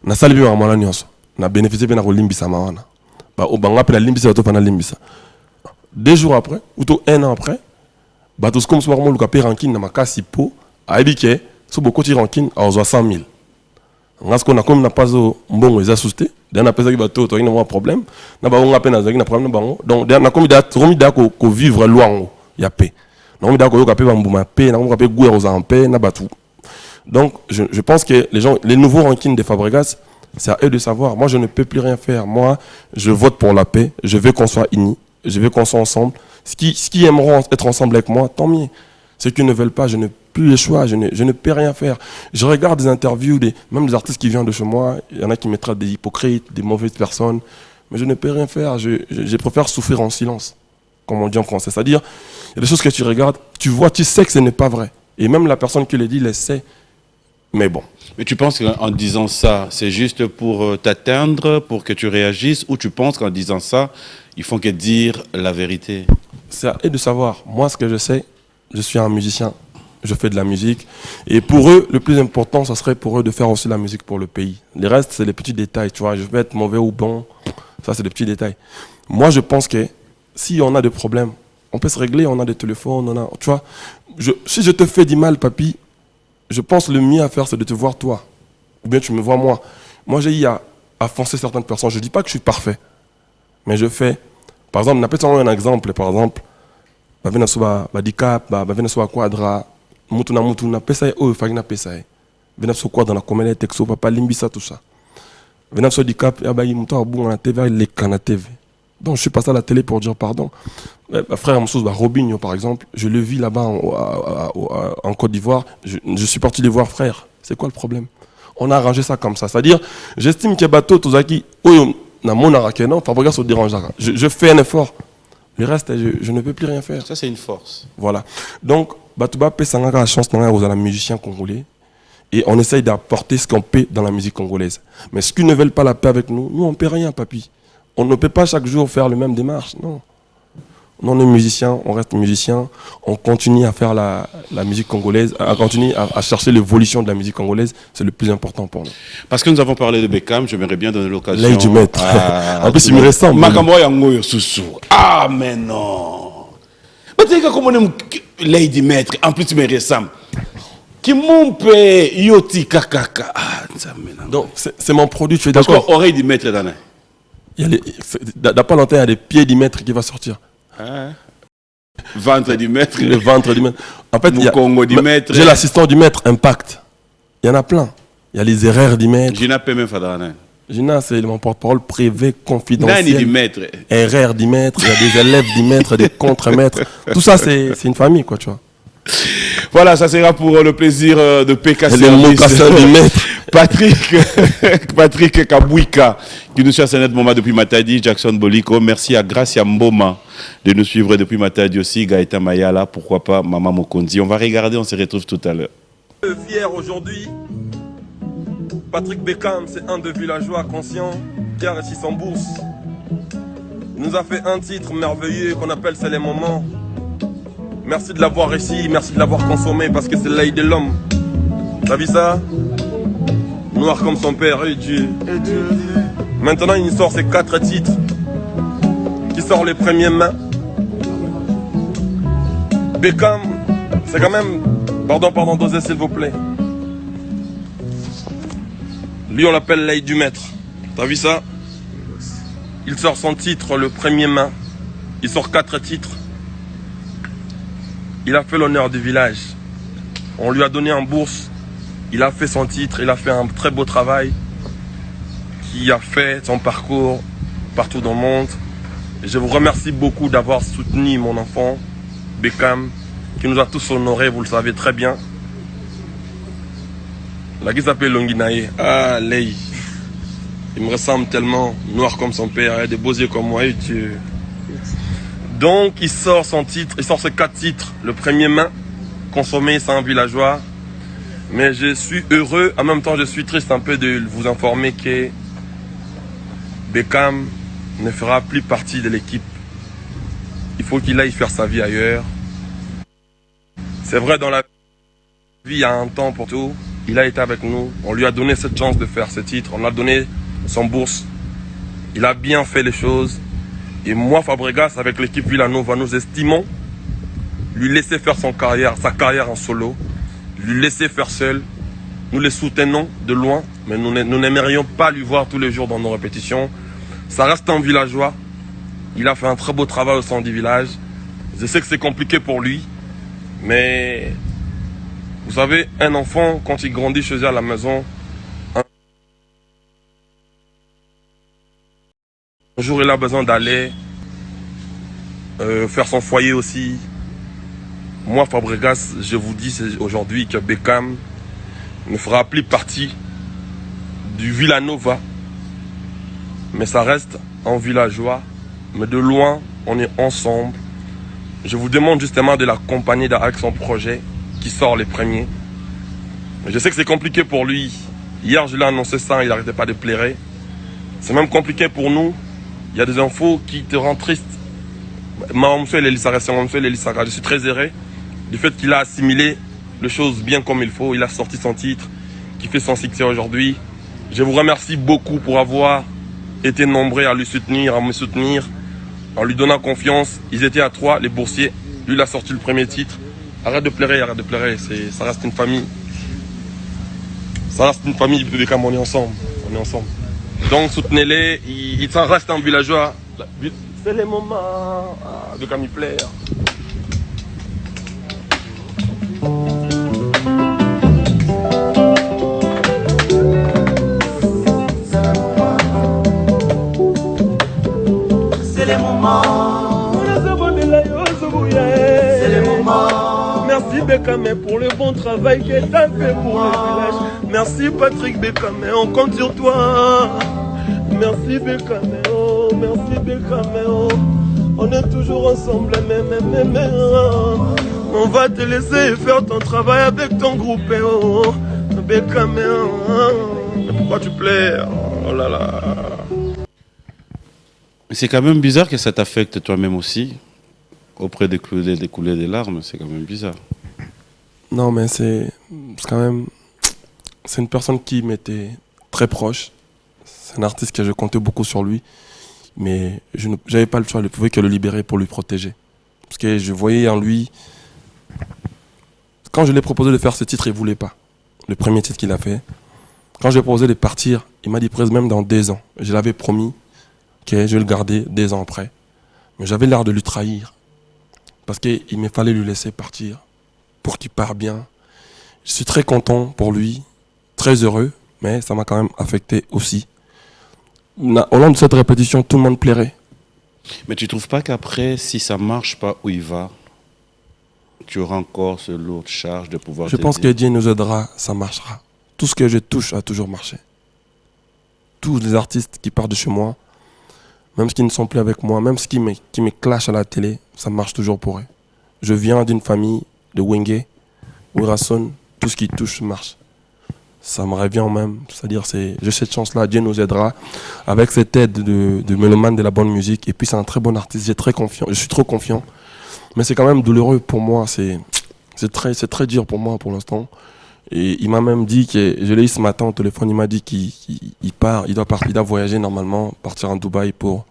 Na salbi wa mala nyonso. Na bénéficié bien à Olimbisanga wana. Ba o banga pe la limbisa to fana limbisa. 2 jours après ou tout 1 an après, bateau comme soit mo luka pe ranking na makasi po a ebike so beaucoup ti ranking à 100 000. Parce qu'on a comme n'a pas au bon les assusté d'un appel qui bateau toi il n'a pas problème n'a pas on appelle dans un problème donc on a comme d'accord qu'on vivre loin il y a paix non d'accord qu'on appelle bambou paix on appelle gouer aux en paix n'a pas tout donc je pense que les nouveaux rankings des Fabregas c'est à eux de savoir. Moi je ne peux plus rien faire. Moi je vote pour la paix, je veux qu'on soit unis, je veux qu'on soit ensemble. Ce qui aimeront être ensemble avec moi tant mieux. Ceux qui ne veulent pas, je n'ai plus le choix, je ne peux rien faire. Je regarde des interviews, même des artistes qui viennent de chez moi, il y en a qui me traitent des hypocrites, des mauvaises personnes, mais je ne peux rien faire, je préfère souffrir en silence, comme on dit en français. C'est-à-dire, il y a des choses que tu regardes, tu vois, tu sais que ce n'est pas vrai. Et même la personne qui le dit, le sait, mais bon. Mais tu penses qu'en disant ça, c'est juste pour t'atteindre, pour que tu réagisses, ou tu penses qu'en disant ça, il faut que dire la vérité? C'est à eux de savoir. Moi, ce que je sais, je suis un musicien je fais de la musique. Et pour eux, le plus important, ça serait pour eux de faire aussi la musique pour le pays. Les restes, c'est les petits détails, tu vois. Je vais être mauvais ou bon, ça, c'est des petits détails. Moi, je pense que si on a des problèmes, on peut se régler, on a des téléphones, tu vois. Si je te fais du mal, papy, je pense le mieux à faire, c'est de te voir toi. Ou bien tu me vois moi. Moi, j'ai eu à foncer certaines personnes. Je ne dis pas que je suis parfait, mais je fais. Par exemple, on appelle ça un exemple. Par exemple, bavena soba badicap, bavena soba quadra, mutuna pesa o fagina pesa. Bavena soba quadra na komele texo papa limbisa tout ça. Bavena soba dicap ya bayi muto abu na TV les kana TV. Donc je suis passé à la télé pour dire pardon. Frère Moussous Robinho par exemple, je le vis là-bas en Côte d'Ivoire, je suis parti les voir frère. C'est quoi le problème? On a arrangé ça comme ça. C'est-à-dire, j'estime que bateau Tozaki, na mon non, Fabregas se dérange. Je fais un effort. Le reste, je ne peux plus rien faire. Ça, c'est une force. Voilà. Donc, Batouba Pesanga a la chance aux musiciens congolais. Et on essaye d'apporter ce qu'on peut dans la musique congolaise. Mais ceux qui ne veulent pas la paix avec nous, on ne peut rien, papy. On ne peut pas chaque jour faire le même démarche. Non. On est musicien, on reste musicien, on continue à faire la musique congolaise, on continue à chercher l'évolution de la musique congolaise, c'est le plus important pour nous. Parce que nous avons parlé de Beckham, j'aimerais bien donner l'occasion. L'œil du maître. En plus, il me ressemble. Ah, mais non. L'œil du maître, en plus, il me ressemble. Qui m'ompe yoti kakaka. Donc, c'est mon produit, tu es d'accord? Parce que oreille du maître, d'après longtemps, il y a des pieds du maître qui vont sortir. Ventre du maître. Le ventre du maître. En fait, j'ai l'assistant du maître, Impact. Il y en a plein. Il y a les erreurs du maître. Gina peut même faire. Gina, c'est mon porte-parole privé, confidentiel. Nani du maître. Erreurs du maître, il y a des élèves du maître, des contre-maîtres. Tout ça, c'est une famille, quoi, tu vois. Voilà, ça sera pour le plaisir de PK du maître. Patrick Kabouika, qui nous suit à Sénat Moma depuis Matadi, Jackson Boliko. Merci à Gracia Mboma de nous suivre depuis Matadi aussi, Gaëtan Mayala, pourquoi pas Maman Mokondi. On va regarder, on se retrouve tout à l'heure. Fier aujourd'hui, Patrick Beckham, c'est un de villageois conscient qui a réussi son bourse. Il nous a fait un titre merveilleux qu'on appelle C'est les moments. Merci de l'avoir réussi, merci de l'avoir consommé parce que c'est l'œil de l'homme. T'as vu ça? Noir comme son père, et Dieu. Maintenant, il sort ses 4 titres qui sortent les premiers mains. Beckham, c'est quand même... Pardon, dosez s'il vous plaît. Lui, on l'appelle l'œil du maître. T'as vu ça? Il sort son titre le premier main. Il sort 4 titres. Il a fait l'honneur du village. On lui a donné en bourse. Il a fait son titre. Il a fait un très beau travail. Qui a fait son parcours partout dans le monde. Et je vous remercie beaucoup d'avoir soutenu mon enfant, Beckham, qui nous a tous honorés, vous le savez très bien. La qui s'appelle Longinae. Ah, Lei. Il me ressemble tellement, noir comme son père, il a des beaux yeux comme moi. Et Dieu. Donc, il sort son titre, il sort ses 4 titres. Le premier main, consommé, c'est un villageois. Mais je suis heureux, en même temps, je suis triste un peu de vous informer que Beckham ne fera plus partie de l'équipe. Il faut qu'il aille faire sa vie ailleurs. C'est vrai, dans la vie, il y a un temps pour tout. Il a été avec nous. On lui a donné cette chance de faire ce titre. On a donné son bourse. Il a bien fait les choses. Et moi, Fabregas, avec l'équipe Villanova, nous estimons lui laisser faire sa carrière en solo. Lui laisser faire seul. Nous les soutenons de loin, mais nous n'aimerions pas lui voir tous les jours dans nos répétitions. Ça reste un villageois. Il a fait un très beau travail au sein du village. Je sais que c'est compliqué pour lui, mais vous savez, un enfant, quand il grandit chez eux à la maison, un jour il a besoin d'aller faire son foyer aussi. Moi, Fabregas, je vous dis aujourd'hui que Beckham ne fera plus partie du Villanova, mais ça reste un villageois, mais de loin, on est ensemble. Je vous demande justement de l'accompagner avec son projet qui sort les premiers. Je sais que c'est compliqué pour lui. Hier, je l'ai annoncé ça, il n'arrêtait pas de pleurer. C'est même compliqué pour nous. Il y a des infos qui te rendent triste. Je suis très heureux du fait qu'il a assimilé les choses bien comme il faut. Il a sorti son titre qui fait son succès aujourd'hui. Je vous remercie beaucoup pour avoir été nombreux à lui soutenir, à me soutenir, en lui donnant confiance. Ils étaient à 3, les boursiers. Lui, il a sorti le premier titre. Arrête de pleurer, arrête de pleurer. Ça reste une famille. Ça reste une famille, Beckham, on est ensemble. On est ensemble. Donc soutenez-les. Il s'en reste un villageois. C'est les moments de Camille Plaire. C'est les moments. C'est les moments. Merci Bekame pour le bon travail que tu as fait pour le village. Merci Patrick Bekame, on compte sur toi. Merci Bekame, oh, merci Bekame, oh. On est toujours ensemble, mais, on va te laisser faire ton travail avec ton groupe, oh. Bekame, oh. Pourquoi tu pleures? Oh là là. C'est quand même bizarre que ça t'affecte toi-même aussi. Auprès des couler des larmes, c'est quand même bizarre. Non, mais c'est quand même... C'est une personne qui m'était très proche. C'est un artiste que je comptais beaucoup sur lui. Mais je n'avais pas le choix, je ne pouvais que le libérer pour lui protéger. Parce que je voyais en lui... Quand je lui ai proposé de faire ce titre, il ne voulait pas. Le premier titre qu'il a fait. Quand je lui ai proposé de partir, il m'a dit presque même dans 2 ans. Je l'avais promis que je vais le garder 2 ans après. Mais j'avais l'air de lui trahir. Parce qu'il me fallait lui laisser partir pour qu'il parte bien. Je suis très content pour lui, très heureux, mais ça m'a quand même affecté aussi. Au long de cette répétition, tout le monde plairait. Mais tu ne trouves pas qu'après, si ça ne marche pas où il va, tu auras encore ce lourde charge de pouvoir... Je pense que Dieu nous aidera, ça marchera. Tout ce que je touche a toujours marché. Tous les artistes qui partent de chez moi, même ceux qui ne sont plus avec moi, même ceux qui me clashent à la télé, ça marche toujours pour eux. Je viens d'une famille de Wenge, Wirason, tout ce qui touche marche. Ça me revient même, c'est-à-dire j'ai cette chance-là, Dieu nous aidera avec cette aide de mélomane de la bonne musique. Et puis c'est un très bon artiste, je suis trop confiant. Mais c'est quand même douloureux pour moi, c'est très dur pour moi pour l'instant. Et il m'a même dit que, je l'ai eu ce matin au téléphone, il m'a dit qu'il part, il doit voyager normalement, partir en Dubaï pour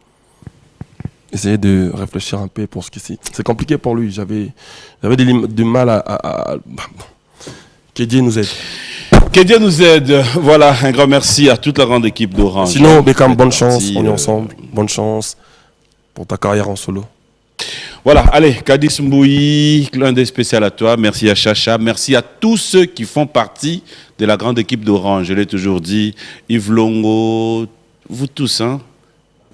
essayer de réfléchir un peu pour ce qui c'est compliqué pour lui. J'avais du mal à que Dieu nous aide. Que Dieu nous aide. Voilà, un grand merci à toute la grande équipe d'Orange. Sinon, Beckham, bonne chance, on est ensemble. Bonne chance pour ta carrière en solo. Voilà, allez, Kadis Mbouyi, l'un des spécial à toi. Merci à Chacha. Merci à tous ceux qui font partie de la grande équipe d'Orange. Je l'ai toujours dit. Yves Longo, vous tous, hein.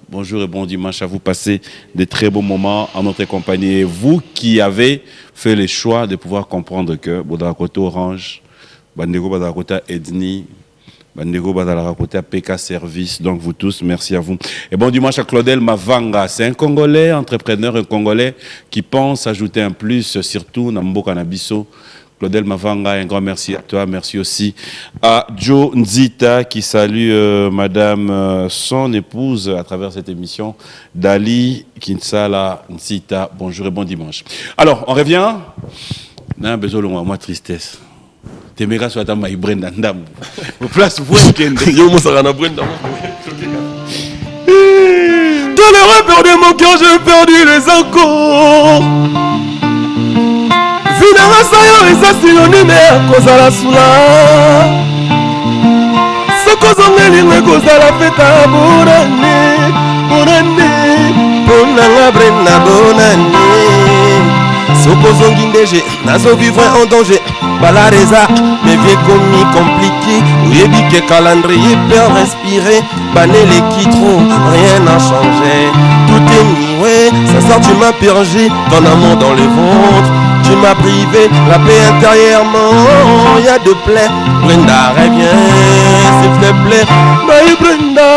Bonjour et bon dimanche à vous. Passez des très beaux moments en notre compagnie. Et vous qui avez fait le choix de pouvoir comprendre que Bodakoto Orange, Bandego Badakota Edni, Bandego Badakota PK Service, donc vous tous, merci à vous. Et bon dimanche à Claudel Mavanga, c'est un Congolais, entrepreneur, un Congolais qui pense ajouter un plus, surtout dans Mboka Nabiso. Claudel Mavanga, un grand merci à toi. Merci aussi à Joe Nzita qui salue madame son épouse à travers cette émission, Dali Kinsala Nzita. Bonjour et bon dimanche. Alors, on revient. Non, besoin de moi, tristesse. T'es méga sur ta maille Brenda Ndam. Place vous Yo Moussarana Brenda. Dans le repère de mon cœur, j'ai perdu les encos. Finalement, ça y est, ça synonyme à cause de la soula. Ce qu'on a mis, mais cause de la fête à Bonani, Bonanga Brenda Bonani. Ce qu'on a guindé, nazo vivre en danger. Balareza, mes vieux commis compliqués. Oui, que calendrier peut respirer. Bané les qui trop, rien n'a changé. Tout est mis, ouais, ça sort, tu m'as purgé. Ton amour dans le ventre. Tu m'as privé, la paix intérieurement, y a de plaies. Brenda, reviens, s'il te plaît. Maï Brenda,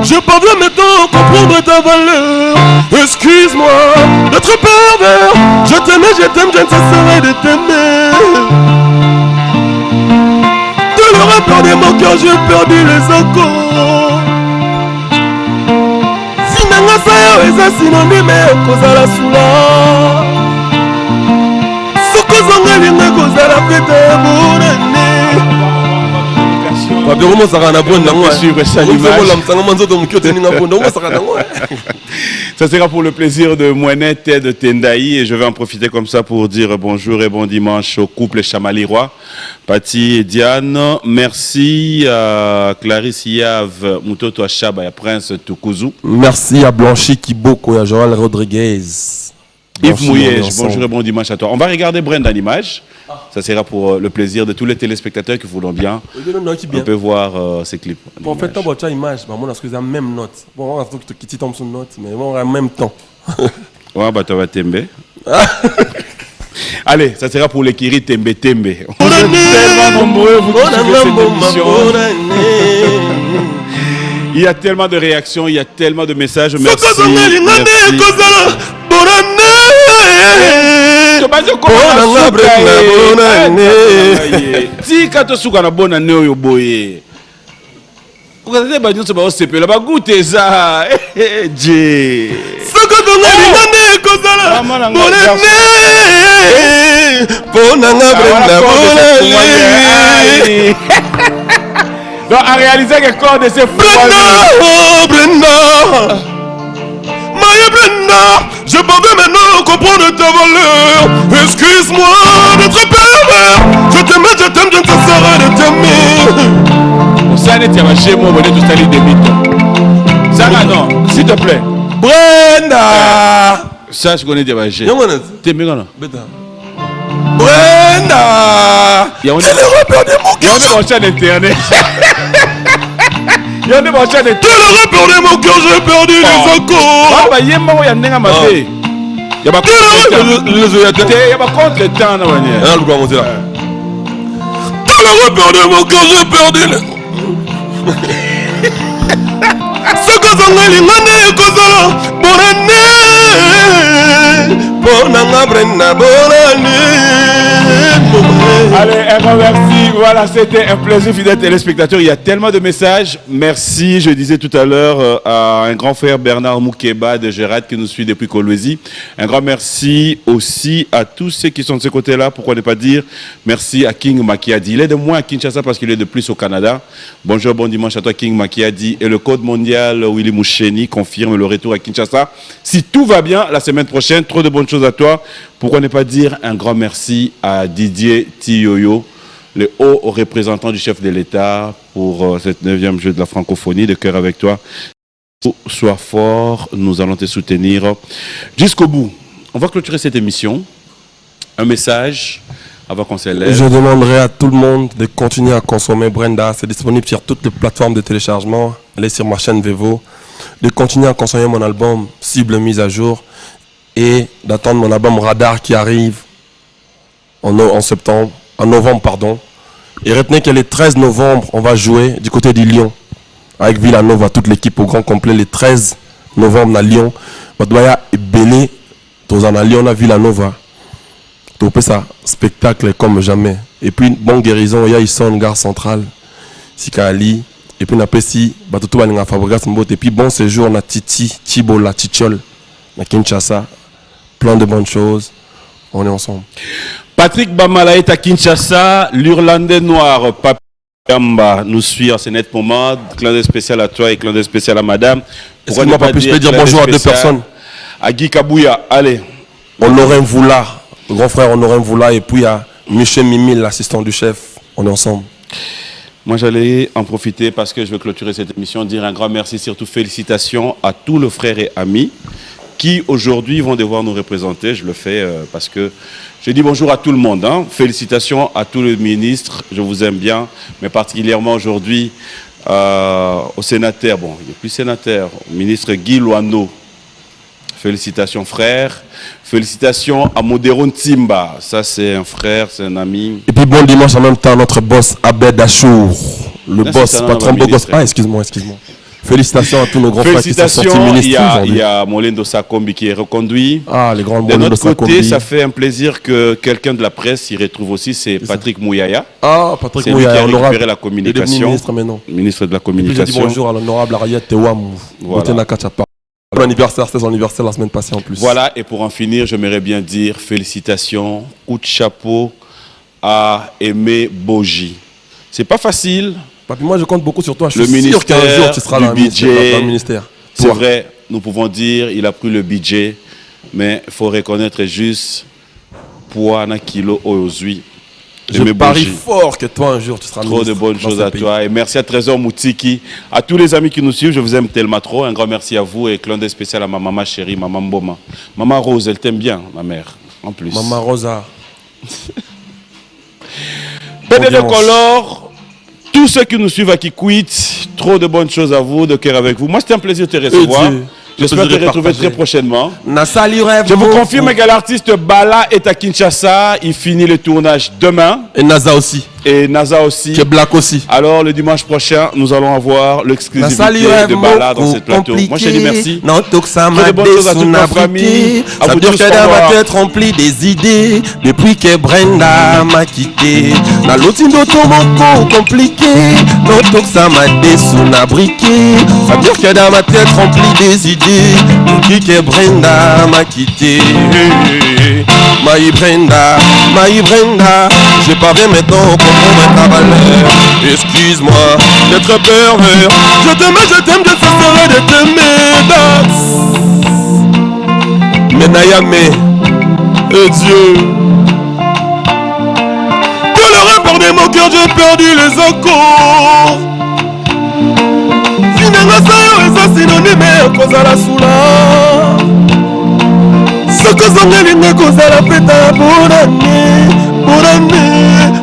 je parviens maintenant à comprendre ta valeur. Excuse-moi d'être pervers. Je t'aime, je ne cesserai de t'aimer. De le rapport de mon cœur, j'ai perdu les encos. Finalement, ça y est, synonyme à cause de la soula. Ça sera pour le plaisir de Moinette et de Tendaï et je vais en profiter comme ça pour dire bonjour et bon dimanche au couple Chamalirois, Pati et Diane. Merci à Clarisse Yav, Moutoto Achaba et à Prince Tukuzu. Merci à Blanchi Kiboko et à Joël Rodriguez. Yves Mouyej, bonjour et bon dimanche à toi. On va regarder Brenda en image. Ça sera pour le plaisir de tous les téléspectateurs qui voudront bien. On peut voir ces clips. En fait, tu as une image, on a la même note. Bon, on a qui tombe sur note, mais on a en même temps. Ouais, bah tu vas tembe. Allez, ça sera pour les Kiri Tembe Tembe. Vous êtes tellement nombreux, vous qui suivez cette émission. Il y a tellement de réactions, il y a tellement de messages. Merci. Tika to suka na bonne année oyo boye. Ukazete ba nyonso ba osepela ba goûter ça. Je. Soko konga lingane kozala. Bonne année. Bonanga Brenda bonne. Donc à réaliser que corps de ces Brenda. Maya Brenda, je pouvais maintenant comprendre ta valeur. Excuse-moi d'être pervers. Je t'aime, je ne cesserai de t'aimer. Ça n'est pas chez moi, on va tout salir des mythes. Ça non, s'il te plaît. Brenda. Ça, je connais déjà chez. T'es méga non. Brenda. Il y a un chaîne internet. Il y a un chaîne internet. Tu l'aurais perdu mon cœur, j'ai perdu les encours. Ah, il y a un moment où il y a un nègre maté. Il y a pas contre le temps. Tu l'aurais perdu mon cœur, j'ai perdu les... Ce que ça n'a l'ingane kozala bonne bonanga Brenda bonne. Allez, un grand merci. Voilà, c'était un plaisir, fidèles téléspectateurs. Il y a tellement de messages. Merci, je disais tout à l'heure, à un grand frère Bernard Moukeba de Gérard qui nous suit depuis Kolwezi. Un grand merci aussi à tous ceux qui sont de ce côté-là. Pourquoi ne pas dire merci à King Makiadi. Il est de moins à Kinshasa parce qu'il est de plus au Canada. Bonjour, bon dimanche à toi, King Makiadi. Et le code mondial Willy Moucheni confirme le retour à Kinshasa. Si tout va bien, la semaine prochaine, trop de bonnes choses à toi. Pourquoi ne pas dire un grand merci à Didier Tiyoyo, le haut représentant du chef de l'État pour cette 9e jeu de la francophonie. De cœur avec toi. Sois fort, nous allons te soutenir jusqu'au bout. On va clôturer cette émission. Un message avant qu'on se lève. Je demanderai à tout le monde de continuer à consommer Brenda. C'est disponible sur toutes les plateformes de téléchargement. Allez sur ma chaîne Vevo. De continuer à consommer mon album Cible mise à jour. Et d'attendre mon album Radar qui arrive en novembre, pardon. Et retenez que le 13 novembre, on va jouer du côté de Lyon avec Villanova, toute l'équipe au grand complet. Le 13 novembre à Lyon, on doit y belé dans un Lyon à Villanova. Donc ça spectacle comme jamais. Et puis bonne guérison, il y a Ison gare centrale, Sikali. Et puis on appelle si Batutu Balinga Fabregas Mbot. Et puis bon séjour na Titi, Tibola, Tichol, na Kinshasa. Plein de bonnes choses. On est ensemble. Patrick Bamala est à Kinshasa. L'Irlandais noir, Papi Gamba, nous suit en ce net moment. Clin d'œil spécial à toi et clin d'œil spécial à madame. Pourquoi ne pas dire bonjour à deux personnes? À Guy Kabouya, allez. Honoré Mvoula, le grand frère Honoré Mvoula. Et puis à Michel Mimil, l'assistant du chef. On est ensemble. Moi, j'allais en profiter parce que je veux clôturer cette émission, dire un grand merci, surtout félicitations à tous nos frères et amis qui aujourd'hui vont devoir nous représenter. Je le fais parce que je dis bonjour à tout le monde. Hein. Félicitations à tous les ministres, je vous aime bien, mais particulièrement aujourd'hui au sénateur, bon, il n'est plus sénateur, au ministre Guy Loano. Félicitations frère. Félicitations à Modéron Timba. Ça c'est un frère, c'est un ami. Et puis bon dimanche en même temps notre boss Abed Achour. Le boss, patron beau gosse. Ah, excuse-moi. Félicitations à tous nos grands frères qui sont sortis ministres. Il y a Molendo Sakombi qui est reconduit. Ah, les grands de notre côté, ça fait un plaisir que quelqu'un de la presse s'y retrouve aussi. C'est Patrick Mouyaya. Ah, Patrick Mouyaya. C'est lui qui a récupéré récupéré la communication. Ministre, mais non. Ministre de la communication. Je dis bonjour à l'honorable Ariet Tewam. Voilà. Bon anniversaire, c'est son anniversaire la semaine passée en plus. Voilà, et pour en finir, j'aimerais bien dire félicitations, coup de chapeau à Aimé Boji. C'est pas facile. Papi, moi je compte beaucoup sur toi. Je Le suis sûr qu'un ministère jour tu seras du dans budget, le ministère. c'est Toi. vrai, nous pouvons dire il a pris le budget, mais il faut reconnaître juste pour un kilo aujourd'hui. Je parie fort que toi un jour tu seras Trop ministre de bonnes dans choses ce à pays. toi et merci à Trésor Moutiki, à tous les amis qui nous suivent, je vous aime tellement trop, un grand merci à vous et clin d'œil spécial à ma maman chérie, maman Mboma. Maman Rose, elle t'aime bien, ma mère, en plus. Maman Rosa. PDD Color, tous ceux qui nous suivent à Kikwit, trop de bonnes choses à vous, de cœur avec vous. Moi, c'était un plaisir de te recevoir. J'espère te retrouver très prochainement. Je vous confirme que l'artiste Bala est à Kinshasa. Il finit le tournage demain. Et NASA aussi. Et NASA aussi. Que Black aussi. Alors, le dimanche prochain, nous allons avoir l'exclusivité de Bala dans cette plateau. Moi, je te dis merci. Non, donc ça m'a des bonnes choses à toute ma famille. Ça veut dire que dans ma tête remplie des idées. Depuis que Brenda m'a quitté. Dans l'autre mon compliqué. Non, donc ça m'a débriqué. Ça veut dire que dans ma tête remplie des idées. Depuis que Brenda m'a quitté. My Brenda, je parviens maintenant au comprendre ta valeur. Excuse-moi d'être pervers. Je t'aime, je cesserai de t'aimer. Menayame, et Dieu. Que le rapport de mon cœur, j'ai perdu les encos. Finalement, synonyme à cause à la soula. Ce que sont les lignes cause à la fête à bonne année,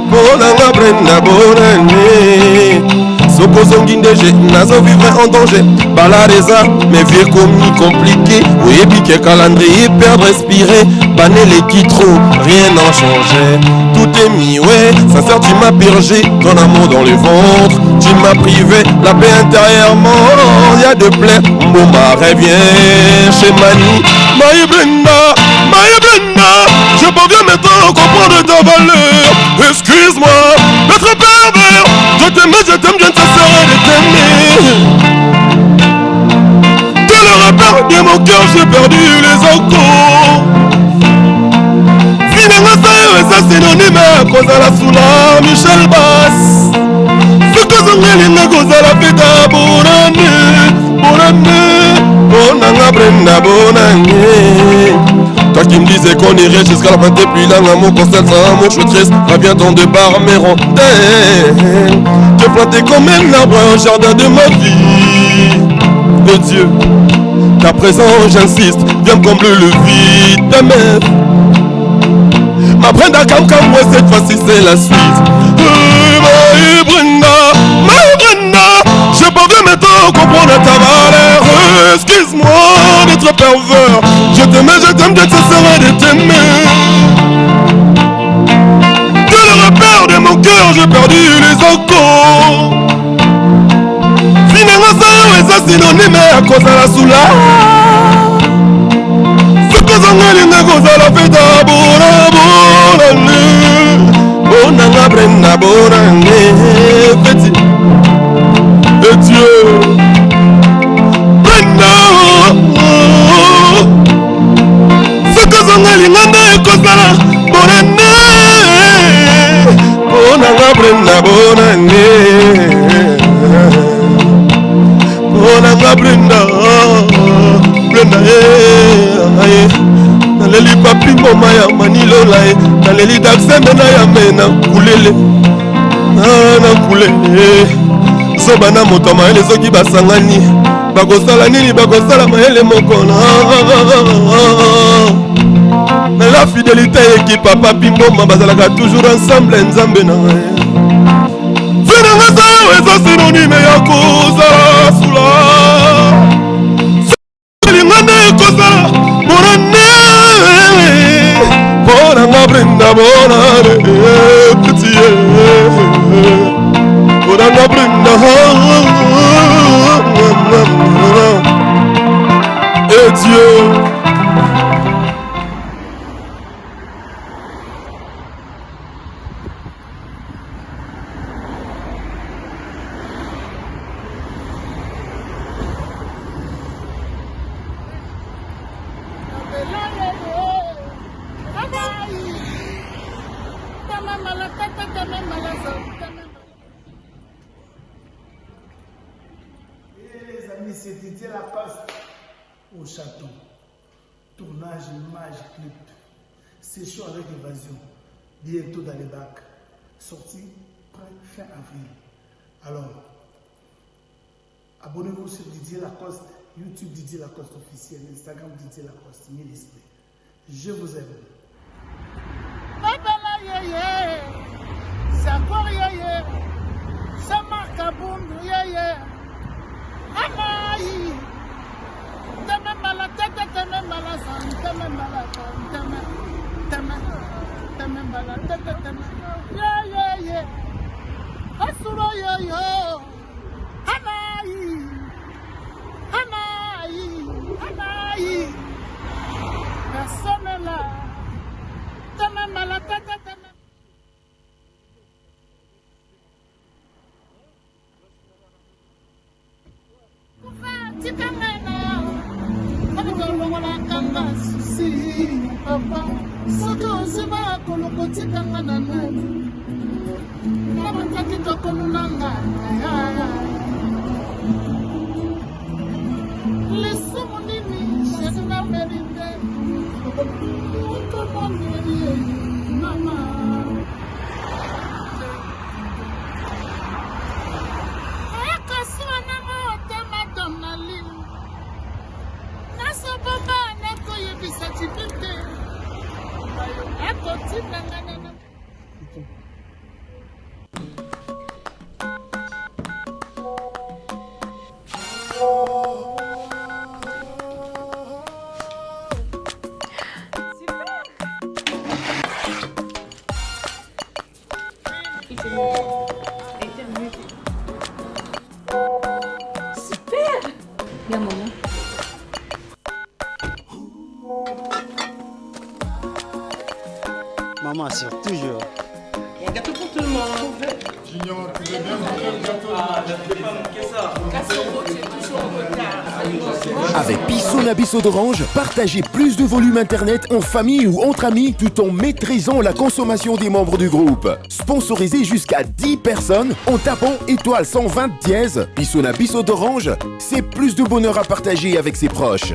bonanga Brenda bonne année. Ce que sont guindégé, nazo vivre en danger. Balareza, mes vieux commis compliqués. Oui, puis que calendrier perdre respirer. Bané les qui trop, rien n'a changé. Tout est mis, ouais, sincère tu m'as purgé. Ton amour dans le ventre, tu m'as privé. La paix intérieurement, y'a de plaie. Mboma revient chez Mani. My Brenda, je parviens maintenant à comprendre ta valeur. Excuse-moi d'être pervers. Je t'aime, je ne cesserai de t'aimer. De le rapport de mon cœur, j'ai perdu les encos. Finalement, ça synonyme à cause à la soula, Michel Bass. Ce que sont les lignes cause à la fête à bonne année, bonanga Brenda, bonne année. Toi qui me disais qu'on irait jusqu'à la fin des pluies, là, l'amour constate sans amour, je suis triste, reviens ton départ, mes rondelles. Tu planté comme un arbre, un jardin de ma vie. De Dieu, qu'à présent j'insiste, viens me combler le vide de meuf. Ma Brenda, comme moi, cette fois-ci c'est la suite. My Brenda, je parviens maintenant à comprendre ta valeur. Excuse-moi d'être pervers. Je t'aime, je cesserai de t'aimer. De le repère de mon cœur, j'ai perdu les encos. Finalement, ça synonyme à cause à la soula. Ce que sont les lignes cause à la fête à bonne année. Bonanga Brenda, bonne année. Petit. Et Dieu. Brenda. Ce que sont les lignes cause à la bonne année. Bonanga Brenda, bonne année. Bonanga Brenda, naleli papi ngoma ya manilola naleli daksembe na ya mena kulele na kulele zoba na moto mayele soki basangani bakosala nini bakosala mayele moko na la fidélité ekipa papi ngoma bazalaka toujours ensemble nzambe na vinanga sayo eza synonyme ya kozala sula lingane ekozala bonane bonanga Brenda bonane petit bonanga Brenda et Dieu. Les amis, c'est Didier Lacoste au château. Tournage, image, clip. Session avec évasion. Bientôt dans les bacs. Sortie fin avril. Alors, abonnez-vous sur Didier Lacoste, YouTube Didier Lacoste officiel, Instagram Didier Lacoste, mille esprits. Je vous aime. Personne là. Super! Bien, maman. Maman assure toujours. Il y a un gâteau pour tout le monde. Junior, tu veux bien manger le gâteau? Ah, ne fais pas manquer ça. Cassoro, tu es toujours en retard. Avec Bissona Bissot d'Orange, partagez plus de volume internet en famille ou entre amis tout en maîtrisant la consommation des membres du groupe. Sponsorisez jusqu'à 10 personnes en tapant étoile 120 dièse. Bissona Bissot d'Orange, c'est plus de bonheur à partager avec ses proches.